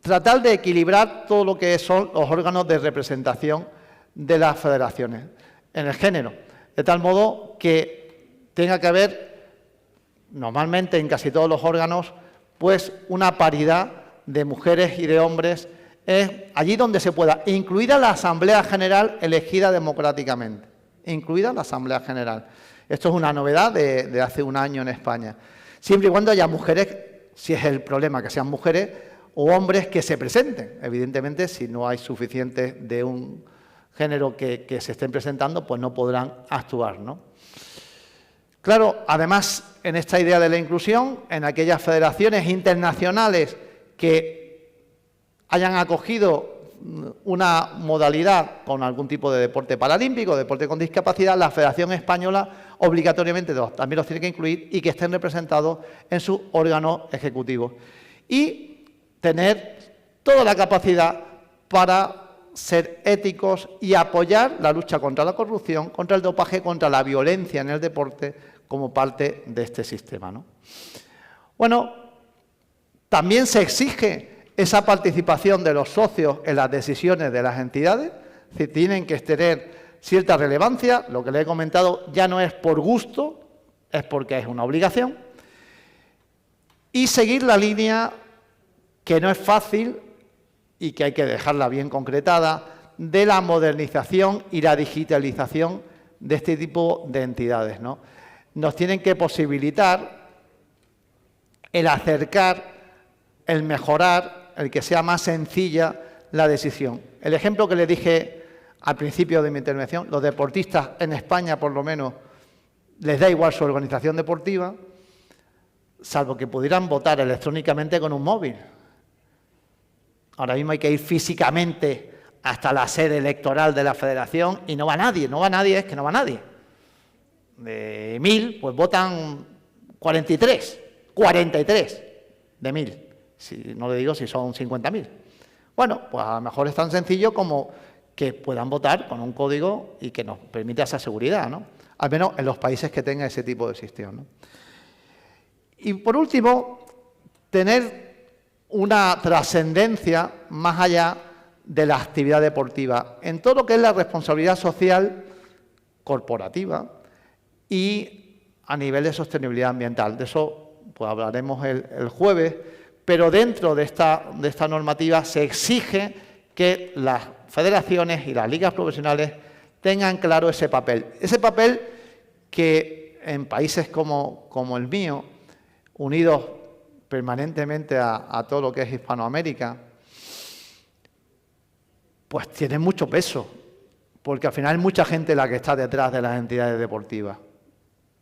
tratar de equilibrar todo lo que son los órganos de representación de las federaciones en el género, de tal modo que tenga que haber, normalmente en casi todos los órganos, pues una paridad de mujeres y de hombres allí donde se pueda, incluida la Asamblea General elegida democráticamente, incluida la Asamblea General. Esto es una novedad de hace un año en España. Siempre y cuando haya mujeres, si es el problema, que sean mujeres o hombres que se presenten. Evidentemente, si no hay suficientes de un género que se estén presentando, pues no podrán actuar, ¿no? Claro, además, en esta idea de la inclusión, en aquellas federaciones internacionales que hayan acogido una modalidad con algún tipo de deporte paralímpico, deporte con discapacidad, la Federación Española obligatoriamente también los tiene que incluir y que estén representados en su órgano ejecutivo. Y tener toda la capacidad para ser éticos y apoyar la lucha contra la corrupción, contra el dopaje, contra la violencia en el deporte como parte de este sistema, ¿no? Bueno, también se exige esa participación de los socios en las decisiones de las entidades, si tienen que tener cierta relevancia. Lo que le he comentado ya no es por gusto, es porque es una obligación. Y seguir la línea, que no es fácil y que hay que dejarla bien concretada, de la modernización y la digitalización de este tipo de entidades, ¿no? Nos tienen que posibilitar el acercar, el mejorar, el que sea más sencilla la decisión. El ejemplo que les dije al principio de mi intervención, los deportistas en España, por lo menos, les da igual su organización deportiva, salvo que pudieran votar electrónicamente con un móvil. Ahora mismo hay que ir físicamente hasta la sede electoral de la federación y no va nadie, es que no va nadie. De 1000, pues votan 43 de 1000, si no le digo si son 50.000. Bueno, pues a lo mejor es tan sencillo como que puedan votar con un código y que nos permita esa seguridad, ¿no? Al menos en los países que tengan ese tipo de sistema, ¿no? Y por último, tener una trascendencia más allá de la actividad deportiva, en todo lo que es la responsabilidad social corporativa y a nivel de sostenibilidad ambiental. De eso pues hablaremos el jueves, pero dentro de esta normativa se exige que las federaciones y las ligas profesionales tengan claro ese papel. Ese papel que en países como el mío, unidos permanentemente a todo lo que es Hispanoamérica, pues tiene mucho peso, porque al final hay mucha gente la que está detrás de las entidades deportivas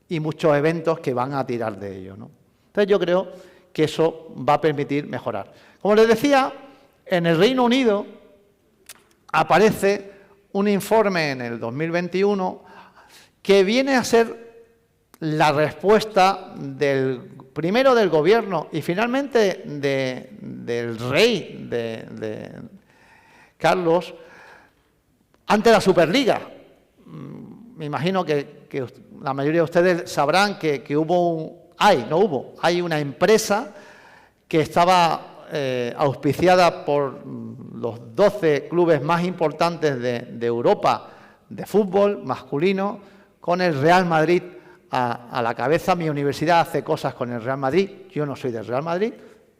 y muchos eventos que van a tirar de ello, ¿no? Entonces yo creo que eso va a permitir mejorar. Como les decía, en el Reino Unido aparece un informe en el 2021 que viene a ser la respuesta primero del gobierno y finalmente del rey, de Carlos, ante la Superliga. Me imagino que la mayoría de ustedes sabrán que hay una empresa que estaba auspiciada por los 12 clubes más importantes de Europa de fútbol masculino, con el Real Madrid a la cabeza. Mi universidad hace cosas con el Real Madrid, yo no soy del Real Madrid,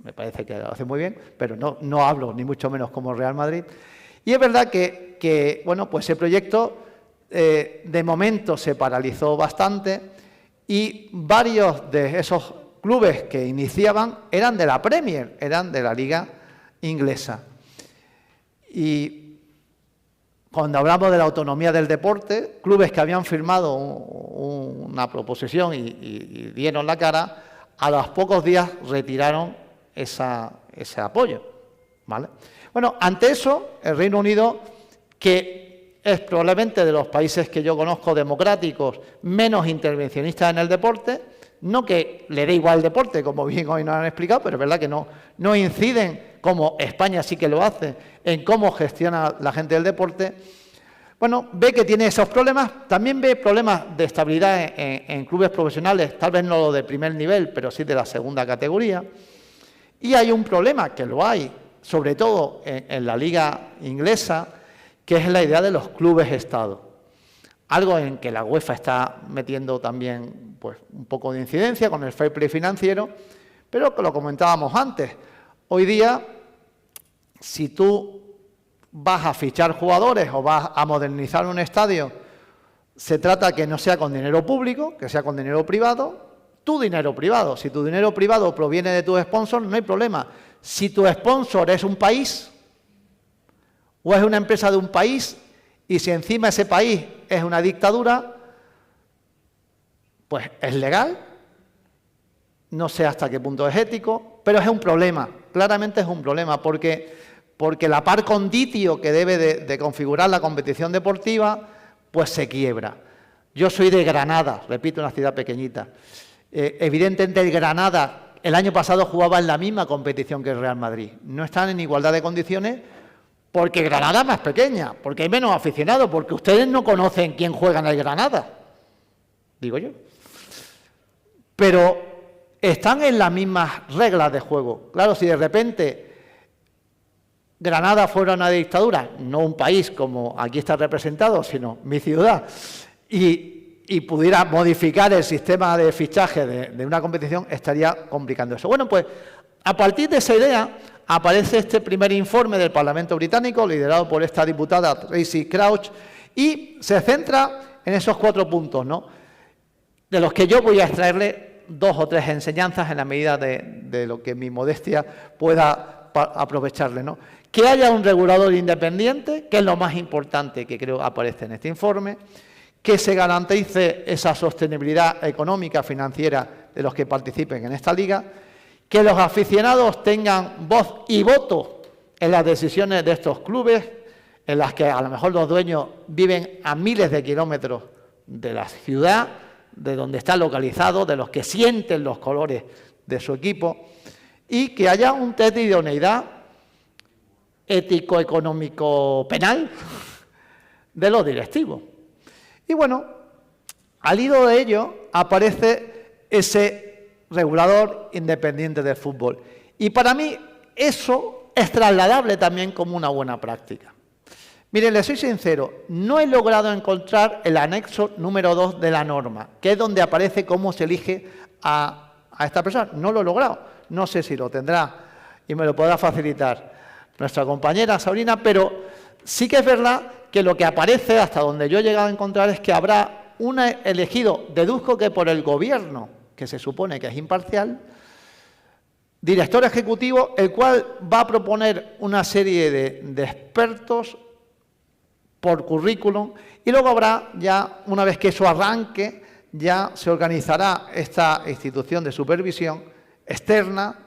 me parece que lo hace muy bien, pero no hablo ni mucho menos como el Real Madrid. Y es verdad que bueno, pues ese proyecto de momento se paralizó bastante y varios de esos clubes que iniciaban eran de la Premier, eran de la Liga Inglesa. Y cuando hablamos de la autonomía del deporte, clubes que habían firmado una proposición y dieron la cara, a los pocos días retiraron ese apoyo, ¿vale? Bueno, ante eso, el Reino Unido, que es probablemente de los países que yo conozco democráticos menos intervencionistas en el deporte, no que le dé igual el deporte, como bien hoy nos han explicado, pero es verdad que no inciden, como España sí que lo hace, en cómo gestiona la gente del deporte. Bueno, ve que tiene esos problemas, también ve problemas de estabilidad en clubes profesionales, tal vez no lo de primer nivel, pero sí de la segunda categoría. Y hay un problema, que lo hay, sobre todo en la liga inglesa, que es la idea de los clubes Estado. Algo en que la UEFA está metiendo también pues, un poco de incidencia con el fair play financiero, pero que lo comentábamos antes. Hoy día, si tú vas a fichar jugadores o vas a modernizar un estadio, se trata que no sea con dinero público, que sea con dinero privado, tu dinero privado. Si tu dinero privado proviene de tus sponsors, no hay problema. Si tu sponsor es un país o es una empresa de un país y si encima ese país es una dictadura, pues es legal, no sé hasta qué punto es ético, pero es un problema, claramente es un problema, porque la par conditio que debe de configurar la competición deportiva, pues se quiebra. Yo soy de Granada, repito, una ciudad pequeñita. Evidentemente el Granada el año pasado jugaba en la misma competición que el Real Madrid. No están en igualdad de condiciones porque Granada es más pequeña, porque hay menos aficionados, porque ustedes no conocen quién juega en el Granada, digo yo. Pero están en las mismas reglas de juego. Claro, si de repente Granada fuera una dictadura, no un país como aquí está representado, sino mi ciudad, y pudiera modificar el sistema de fichaje de una competición, estaría complicando eso. Bueno, pues a partir de esa idea aparece este primer informe del Parlamento británico, liderado por esta diputada Tracy Crouch, y se centra en esos 4 puntos, ¿no?, de los que yo voy a extraerle 2 o 3 enseñanzas en la medida de lo que mi modestia pueda aprovecharle, ¿no? Que haya un regulador independiente, que es lo más importante que creo aparece en este informe, que se garantice esa sostenibilidad económica, financiera de los que participen en esta liga, que los aficionados tengan voz y voto en las decisiones de estos clubes, en las que a lo mejor los dueños viven a miles de kilómetros de la ciudad, de donde está localizado, de los que sienten los colores de su equipo, y que haya un test de idoneidad ético, económico, penal de los directivos. Y bueno, al hilo de ello aparece ese regulador independiente del fútbol. Y para mí eso es trasladable también como una buena práctica. Miren, les soy sincero, no he logrado encontrar el anexo número 2 de la norma, que es donde aparece cómo se elige a esta persona. No lo he logrado, no sé si lo tendrá y me lo podrá facilitar nuestra compañera Sabrina, pero sí que es verdad que lo que aparece, hasta donde yo he llegado a encontrar, es que habrá un elegido, deduzco que por el gobierno, que se supone que es imparcial, director ejecutivo, el cual va a proponer una serie de expertos por currículum, y luego habrá ya, una vez que eso arranque, ya se organizará esta institución de supervisión externa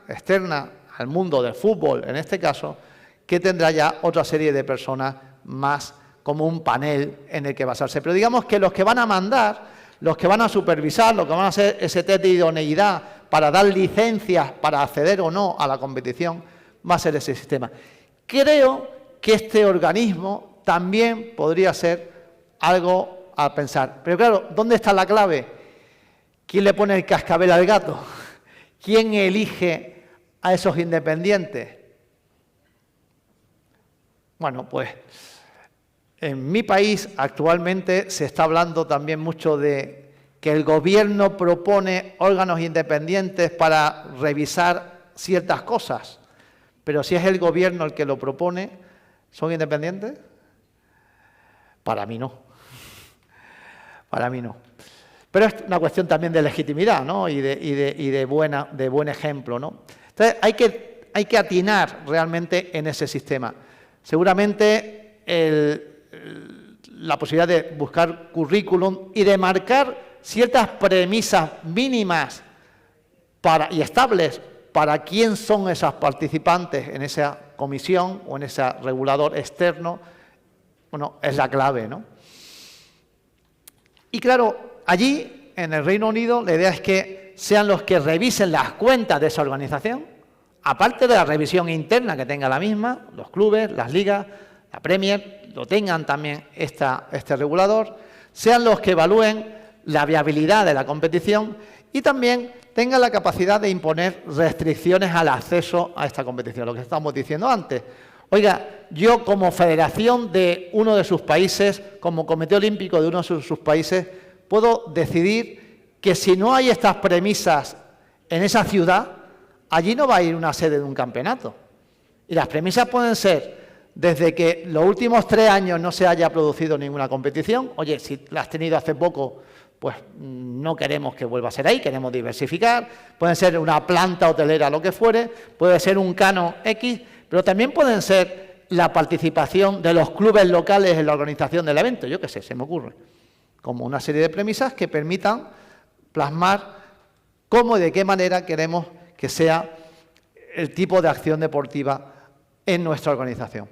al mundo del fútbol, en este caso, que tendrá ya otra serie de personas más como un panel en el que basarse. Pero digamos que los que van a mandar, los que van a supervisar, los que van a hacer ese test de idoneidad para dar licencias para acceder o no a la competición, va a ser ese sistema. Creo que este organismo también podría ser algo a pensar. Pero claro, ¿dónde está la clave? ¿Quién le pone el cascabel al gato? ¿Quién elige a esos independientes? Bueno, pues en mi país actualmente se está hablando también mucho de que el gobierno propone órganos independientes para revisar ciertas cosas, pero si es el gobierno el que lo propone, ¿son independientes? Para mí no. Para mí no. Pero es una cuestión también de legitimidad, ¿no? y de buen ejemplo, ¿no? Entonces hay que atinar realmente en ese sistema. Seguramente la posibilidad de buscar currículum y de marcar ciertas premisas mínimas y estables para quién son esas participantes en esa comisión o en ese regulador externo, bueno, es la clave, ¿no? Y claro, allí, en el Reino Unido, la idea es que sean los que revisen las cuentas de esa organización, aparte de la revisión interna que tenga la misma, los clubes, las ligas, la Premier, lo tengan también este regulador, sean los que evalúen la viabilidad de la competición y también tengan la capacidad de imponer restricciones al acceso a esta competición, lo que estamos diciendo antes. Oiga, yo como federación de uno de sus países, como comité olímpico de uno de sus países, puedo decidir que si no hay estas premisas en esa ciudad, allí no va a ir una sede de un campeonato. Y las premisas pueden ser desde que los últimos 3 años no se haya producido ninguna competición. Oye, si la has tenido hace poco, pues no queremos que vuelva a ser ahí, queremos diversificar. Puede ser una planta hotelera, lo que fuere, puede ser un canon X, pero también pueden ser la participación de los clubes locales en la organización del evento. Yo qué sé, se me ocurre. Como una serie de premisas que permitan plasmar cómo y de qué manera queremos que sea el tipo de acción deportiva en nuestra organización.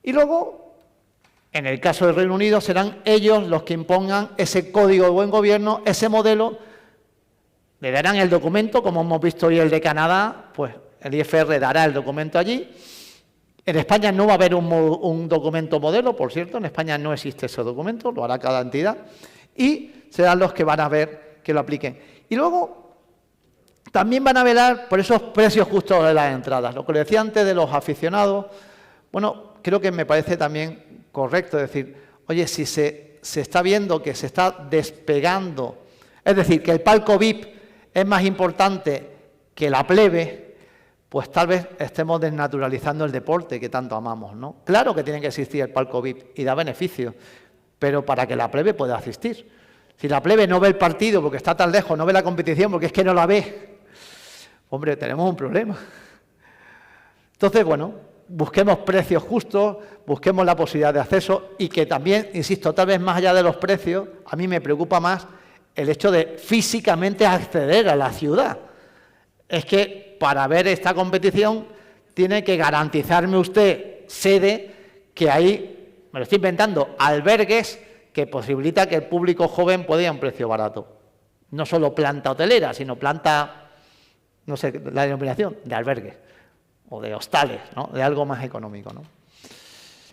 Y luego, en el caso del Reino Unido, serán ellos los que impongan ese código de buen gobierno, ese modelo, le darán el documento, como hemos visto hoy el de Canadá, pues el IFR dará el documento allí. En España no va a haber un documento modelo, por cierto, en España no existe ese documento, lo hará cada entidad, y serán los que van a ver que lo apliquen. Y luego también van a velar por esos precios justos de las entradas. Lo que le decía antes de los aficionados, bueno, creo que me parece también correcto decir, oye, si se está viendo que se está despegando, es decir, que el palco VIP es más importante que la plebe, pues tal vez estemos desnaturalizando el deporte que tanto amamos, ¿no? Claro que tiene que existir el palco VIP y da beneficios, pero para que la plebe pueda asistir. Si la plebe no ve el partido porque está tan lejos, no ve la competición porque es que no la ve, hombre, tenemos un problema. Entonces, bueno, busquemos precios justos, busquemos la posibilidad de acceso y que también, insisto, tal vez más allá de los precios, a mí me preocupa más el hecho de físicamente acceder a la ciudad. Es que para ver esta competición tiene que garantizarme usted sede, que hay, me lo estoy inventando, albergues que posibilita que el público joven pueda ir a un precio barato. No solo planta hotelera, sino planta, no sé la denominación, de albergues o de hostales, ¿no? De algo más económico, ¿no?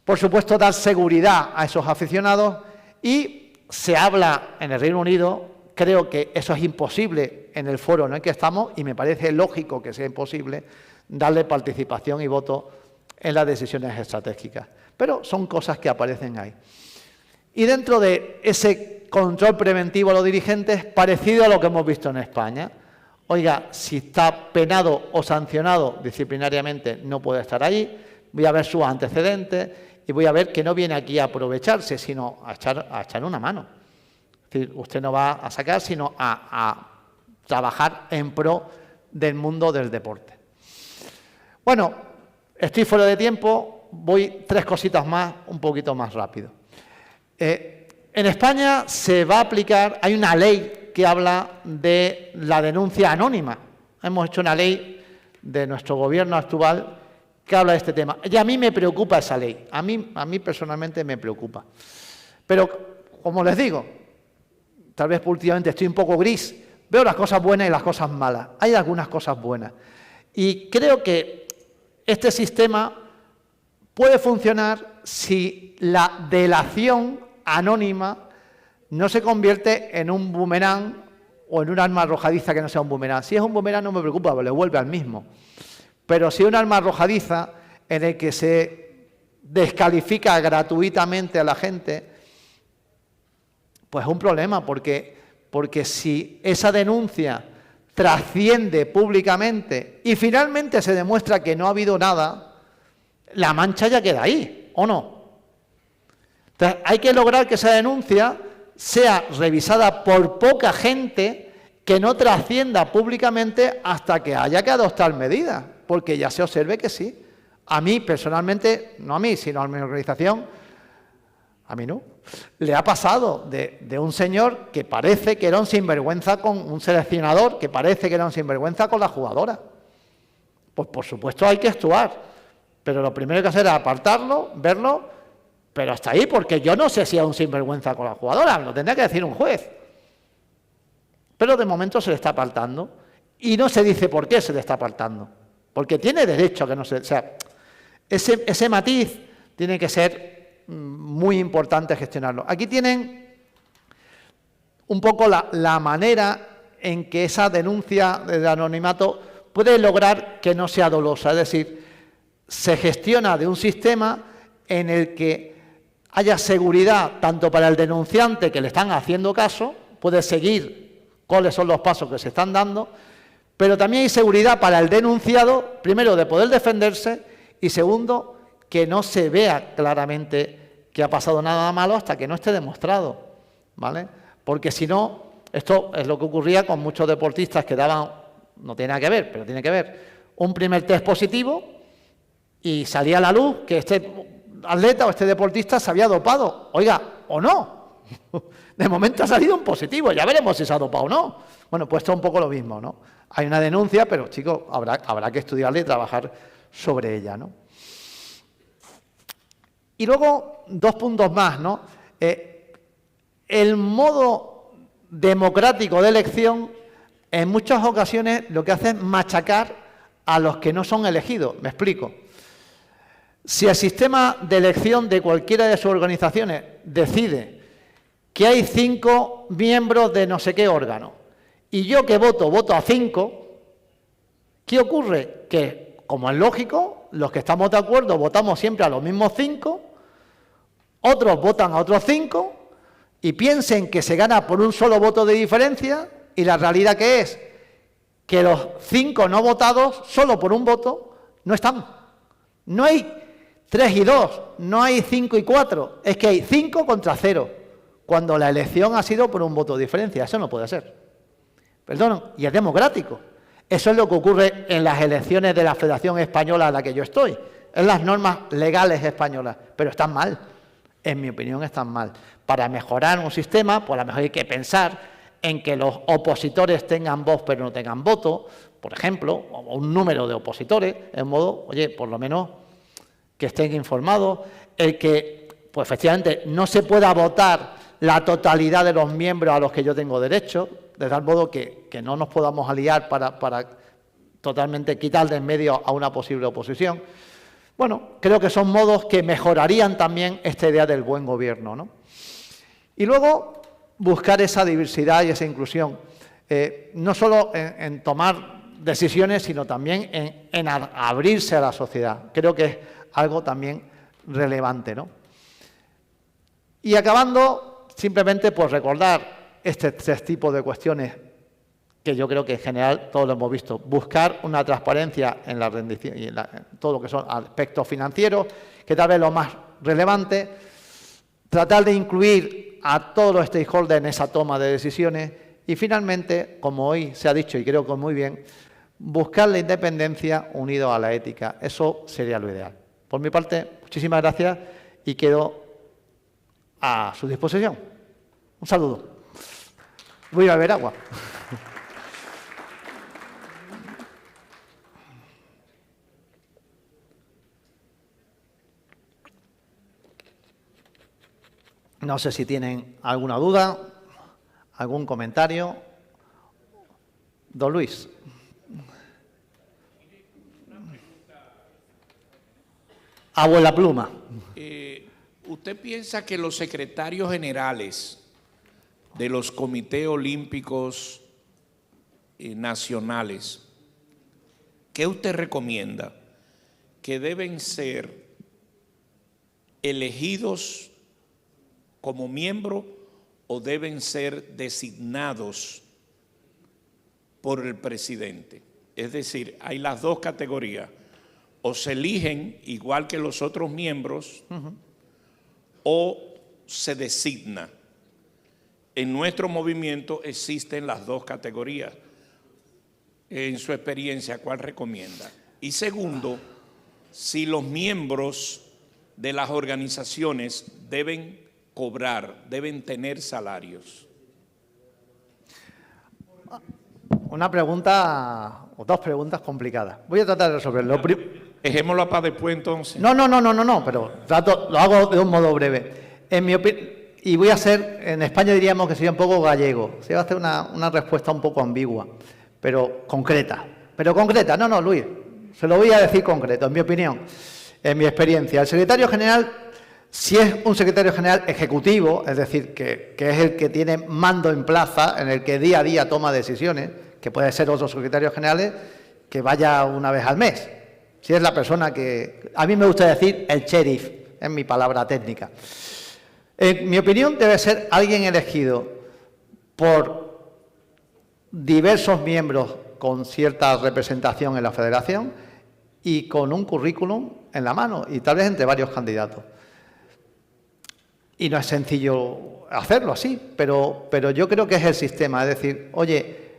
Por supuesto, dar seguridad a esos aficionados y se habla en el Reino Unido, creo que eso es imposible en el foro en el que estamos y me parece lógico que sea imposible darle participación y voto en las decisiones estratégicas. Pero son cosas que aparecen ahí. Y dentro de ese control preventivo a los dirigentes, parecido a lo que hemos visto en España, oiga, si está penado o sancionado disciplinariamente, no puede estar ahí, voy a ver sus antecedentes y voy a ver que no viene aquí a aprovecharse, sino a echar una mano. Es decir, usted no va a sacar, sino a trabajar en pro del mundo del deporte. Bueno, estoy fuera de tiempo, voy 3 cositas más, un poquito más rápido. En España se va a aplicar, hay una ley que habla de la denuncia anónima. Hemos hecho una ley de nuestro gobierno actual que habla de este tema. Y a mí me preocupa esa ley, a mí personalmente me preocupa. Pero, como les digo, tal vez últimamente estoy un poco gris, veo las cosas buenas y las cosas malas. Hay algunas cosas buenas. Y creo que este sistema puede funcionar si la delación anónima no se convierte en un boomerang o en un arma arrojadiza que no sea un boomerang. Si es un boomerang no me preocupa, porque le vuelve al mismo. Pero si es un arma arrojadiza en el que se descalifica gratuitamente a la gente, pues es un problema, porque si esa denuncia trasciende públicamente y finalmente se demuestra que no ha habido nada, la mancha ya queda ahí, ¿o no? Entonces, hay que lograr que esa denuncia sea revisada por poca gente, que no trascienda públicamente hasta que haya que adoptar medidas, porque ya se observe que sí. A mí, personalmente, no a mí, sino a mi organización, a mí no, le ha pasado de un señor que parece que era un sinvergüenza con un seleccionador, que parece que era un sinvergüenza con la jugadora. Pues por supuesto hay que actuar, pero lo primero que hacer es apartarlo, verlo, pero hasta ahí, porque yo no sé si es un sinvergüenza con la jugadora, lo tendría que decir un juez. Pero de momento se le está apartando y no se dice por qué se le está apartando, porque tiene derecho a que no se... O sea, ese matiz tiene que ser muy importante gestionarlo. Aquí tienen un poco la manera en que esa denuncia de anonimato puede lograr que no sea dolosa, es decir, se gestiona de un sistema en el que haya seguridad tanto para el denunciante que le están haciendo caso, puede seguir cuáles son los pasos que se están dando, pero también hay seguridad para el denunciado, primero de poder defenderse y segundo, que no se vea claramente que ha pasado nada malo hasta que no esté demostrado, ¿vale? Porque si no, esto es lo que ocurría con muchos deportistas que daban, no tiene nada que ver, pero tiene que ver, un primer test positivo y salía a la luz que este atleta o este deportista se había dopado. Oiga, o no. De momento ha salido un positivo, ya veremos si se ha dopado o no. Bueno, pues esto es un poco lo mismo, ¿no? Hay una denuncia, pero chicos, habrá que estudiarla y trabajar sobre ella, ¿no? Y luego, 2 puntos más, ¿no? El modo democrático de elección, en muchas ocasiones, lo que hace es machacar a los que no son elegidos. Me explico. Si el sistema de elección de cualquiera de sus organizaciones decide que hay 5 miembros de no sé qué órgano, y yo que voto a 5, ¿qué ocurre? Que, como es lógico, los que estamos de acuerdo votamos siempre a los mismos 5, otros votan a otros 5, y piensen que se gana por un solo voto de diferencia, y la realidad que es que los 5 no votados, solo por un voto, no están. No hay 3 y 2, no hay 5 y 4, es que hay 5 contra 0, cuando la elección ha sido por un voto de diferencia. Eso no puede ser. Perdón, y es democrático. Eso es lo que ocurre en las elecciones de la Federación Española a la que yo estoy. Es las normas legales españolas, pero están mal. En mi opinión, están mal. Para mejorar un sistema, pues a lo mejor hay que pensar en que los opositores tengan voz pero no tengan voto, por ejemplo, o un número de opositores, en modo, oye, por lo menos que estén informados, el que, pues efectivamente, no se pueda votar la totalidad de los miembros a los que yo tengo derecho, de tal modo que no nos podamos aliar para totalmente quitar de en medio a una posible oposición. Bueno, creo que son modos que mejorarían también esta idea del buen gobierno, ¿no? Y luego, buscar esa diversidad y esa inclusión, no solo en tomar decisiones, sino también en abrirse a la sociedad. Creo que es algo también relevante, ¿no? Y acabando, simplemente pues recordar este tipo de cuestiones que yo creo que en general todos lo hemos visto. Buscar una transparencia en la rendición y en todo lo que son aspectos financieros, que tal vez lo más relevante. Tratar de incluir a todos los stakeholders en esa toma de decisiones. Y finalmente, como hoy se ha dicho y creo que muy bien, buscar la independencia unido a la ética. Eso sería lo ideal. Por mi parte, muchísimas gracias y quedo a su disposición. Un saludo. Voy a beber agua. No sé si tienen alguna duda, algún comentario. Don Luis. Abuela pluma. ¿Usted piensa que los secretarios generales de los comités olímpicos nacionales, ¿qué usted recomienda? ¿Que deben ser elegidos como miembro o deben ser designados por el presidente? Es decir, hay las dos categorías. O se eligen igual que los otros miembros o se designa. En nuestro movimiento existen las dos categorías. En su experiencia, ¿cuál recomienda? Y segundo, si los miembros de las organizaciones deben cobrar, deben tener salarios. Una pregunta, o dos preguntas complicadas. Voy a tratar de resolverlo. Dejémoslo para después entonces. No, pero lo hago de un modo breve. En mi opinión, y voy a hacer, en España diríamos que sería un poco gallego. Se va a hacer una respuesta un poco ambigua, pero concreta. No, Luis, se lo voy a decir concreto, en mi opinión, en mi experiencia. El secretario general, si es un secretario general ejecutivo, es decir, que es el que tiene mando en plaza, en el que día a día toma decisiones, que puede ser otros secretarios generales, que vaya una vez al mes. Si es la persona que... A mí me gusta decir el sheriff, es mi palabra técnica. En mi opinión, debe ser alguien elegido por diversos miembros con cierta representación en la federación y con un currículum en la mano, y tal vez entre varios candidatos. Y no es sencillo hacerlo así, pero yo creo que es el sistema. Es decir, oye,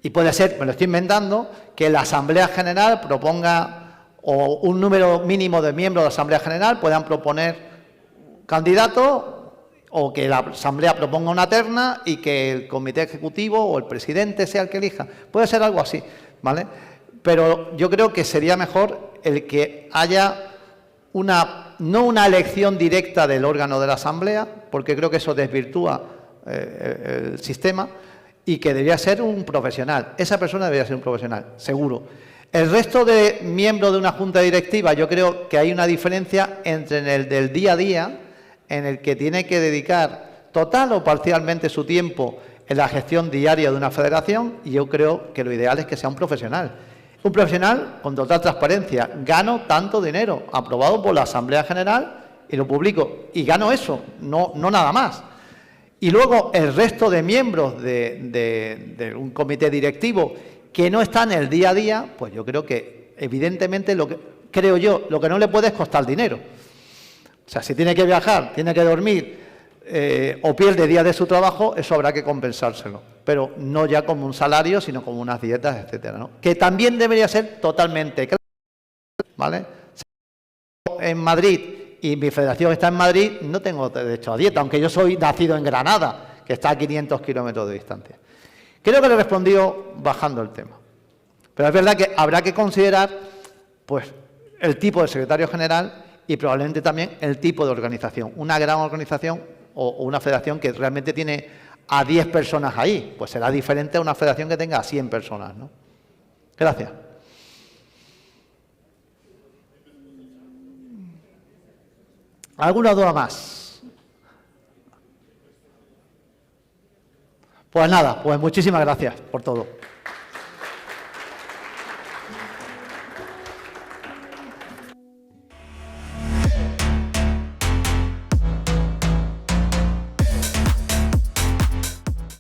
y puede ser, me lo estoy inventando, que la Asamblea General proponga, o un número mínimo de miembros de la Asamblea General puedan proponer candidatos, o que la Asamblea proponga una terna y que el Comité Ejecutivo o el presidente sea el que elija. Puede ser algo así, ¿vale? Pero yo creo que sería mejor el que haya no una elección directa del órgano de la Asamblea, porque creo que eso desvirtúa el sistema, y que debería ser un profesional. Esa persona debería ser un profesional, seguro. El resto de miembros de una junta directiva, yo creo que hay una diferencia entre el del día a día, en el que tiene que dedicar total o parcialmente su tiempo en la gestión diaria de una federación, y yo creo que lo ideal es que sea un profesional. Un profesional con total transparencia. Gano tanto dinero, aprobado por la Asamblea General, y lo publico. Y gano eso, no nada más. Y luego el resto de miembros de un comité directivo que no están en el día a día, pues yo creo que evidentemente lo que no le puede es costar dinero. O sea, si tiene que viajar, tiene que dormir, o pierde días de su trabajo, eso habrá que compensárselo. Pero no ya como un salario, sino como unas dietas, etcétera, ¿no? Que también debería ser totalmente claro, ¿vale? En Madrid y mi federación está en Madrid, no tengo derecho a dieta, aunque yo soy nacido en Granada, que está a 500 kilómetros de distancia. Creo que le he respondido bajando el tema. Pero es verdad que habrá que considerar pues, el tipo de secretario general y probablemente también el tipo de organización. Una gran organización o una federación que realmente tiene a 10 personas ahí, pues será diferente a una federación que tenga a 100 personas, ¿no? Gracias. ¿Alguna duda más? Pues nada, pues muchísimas gracias por todo.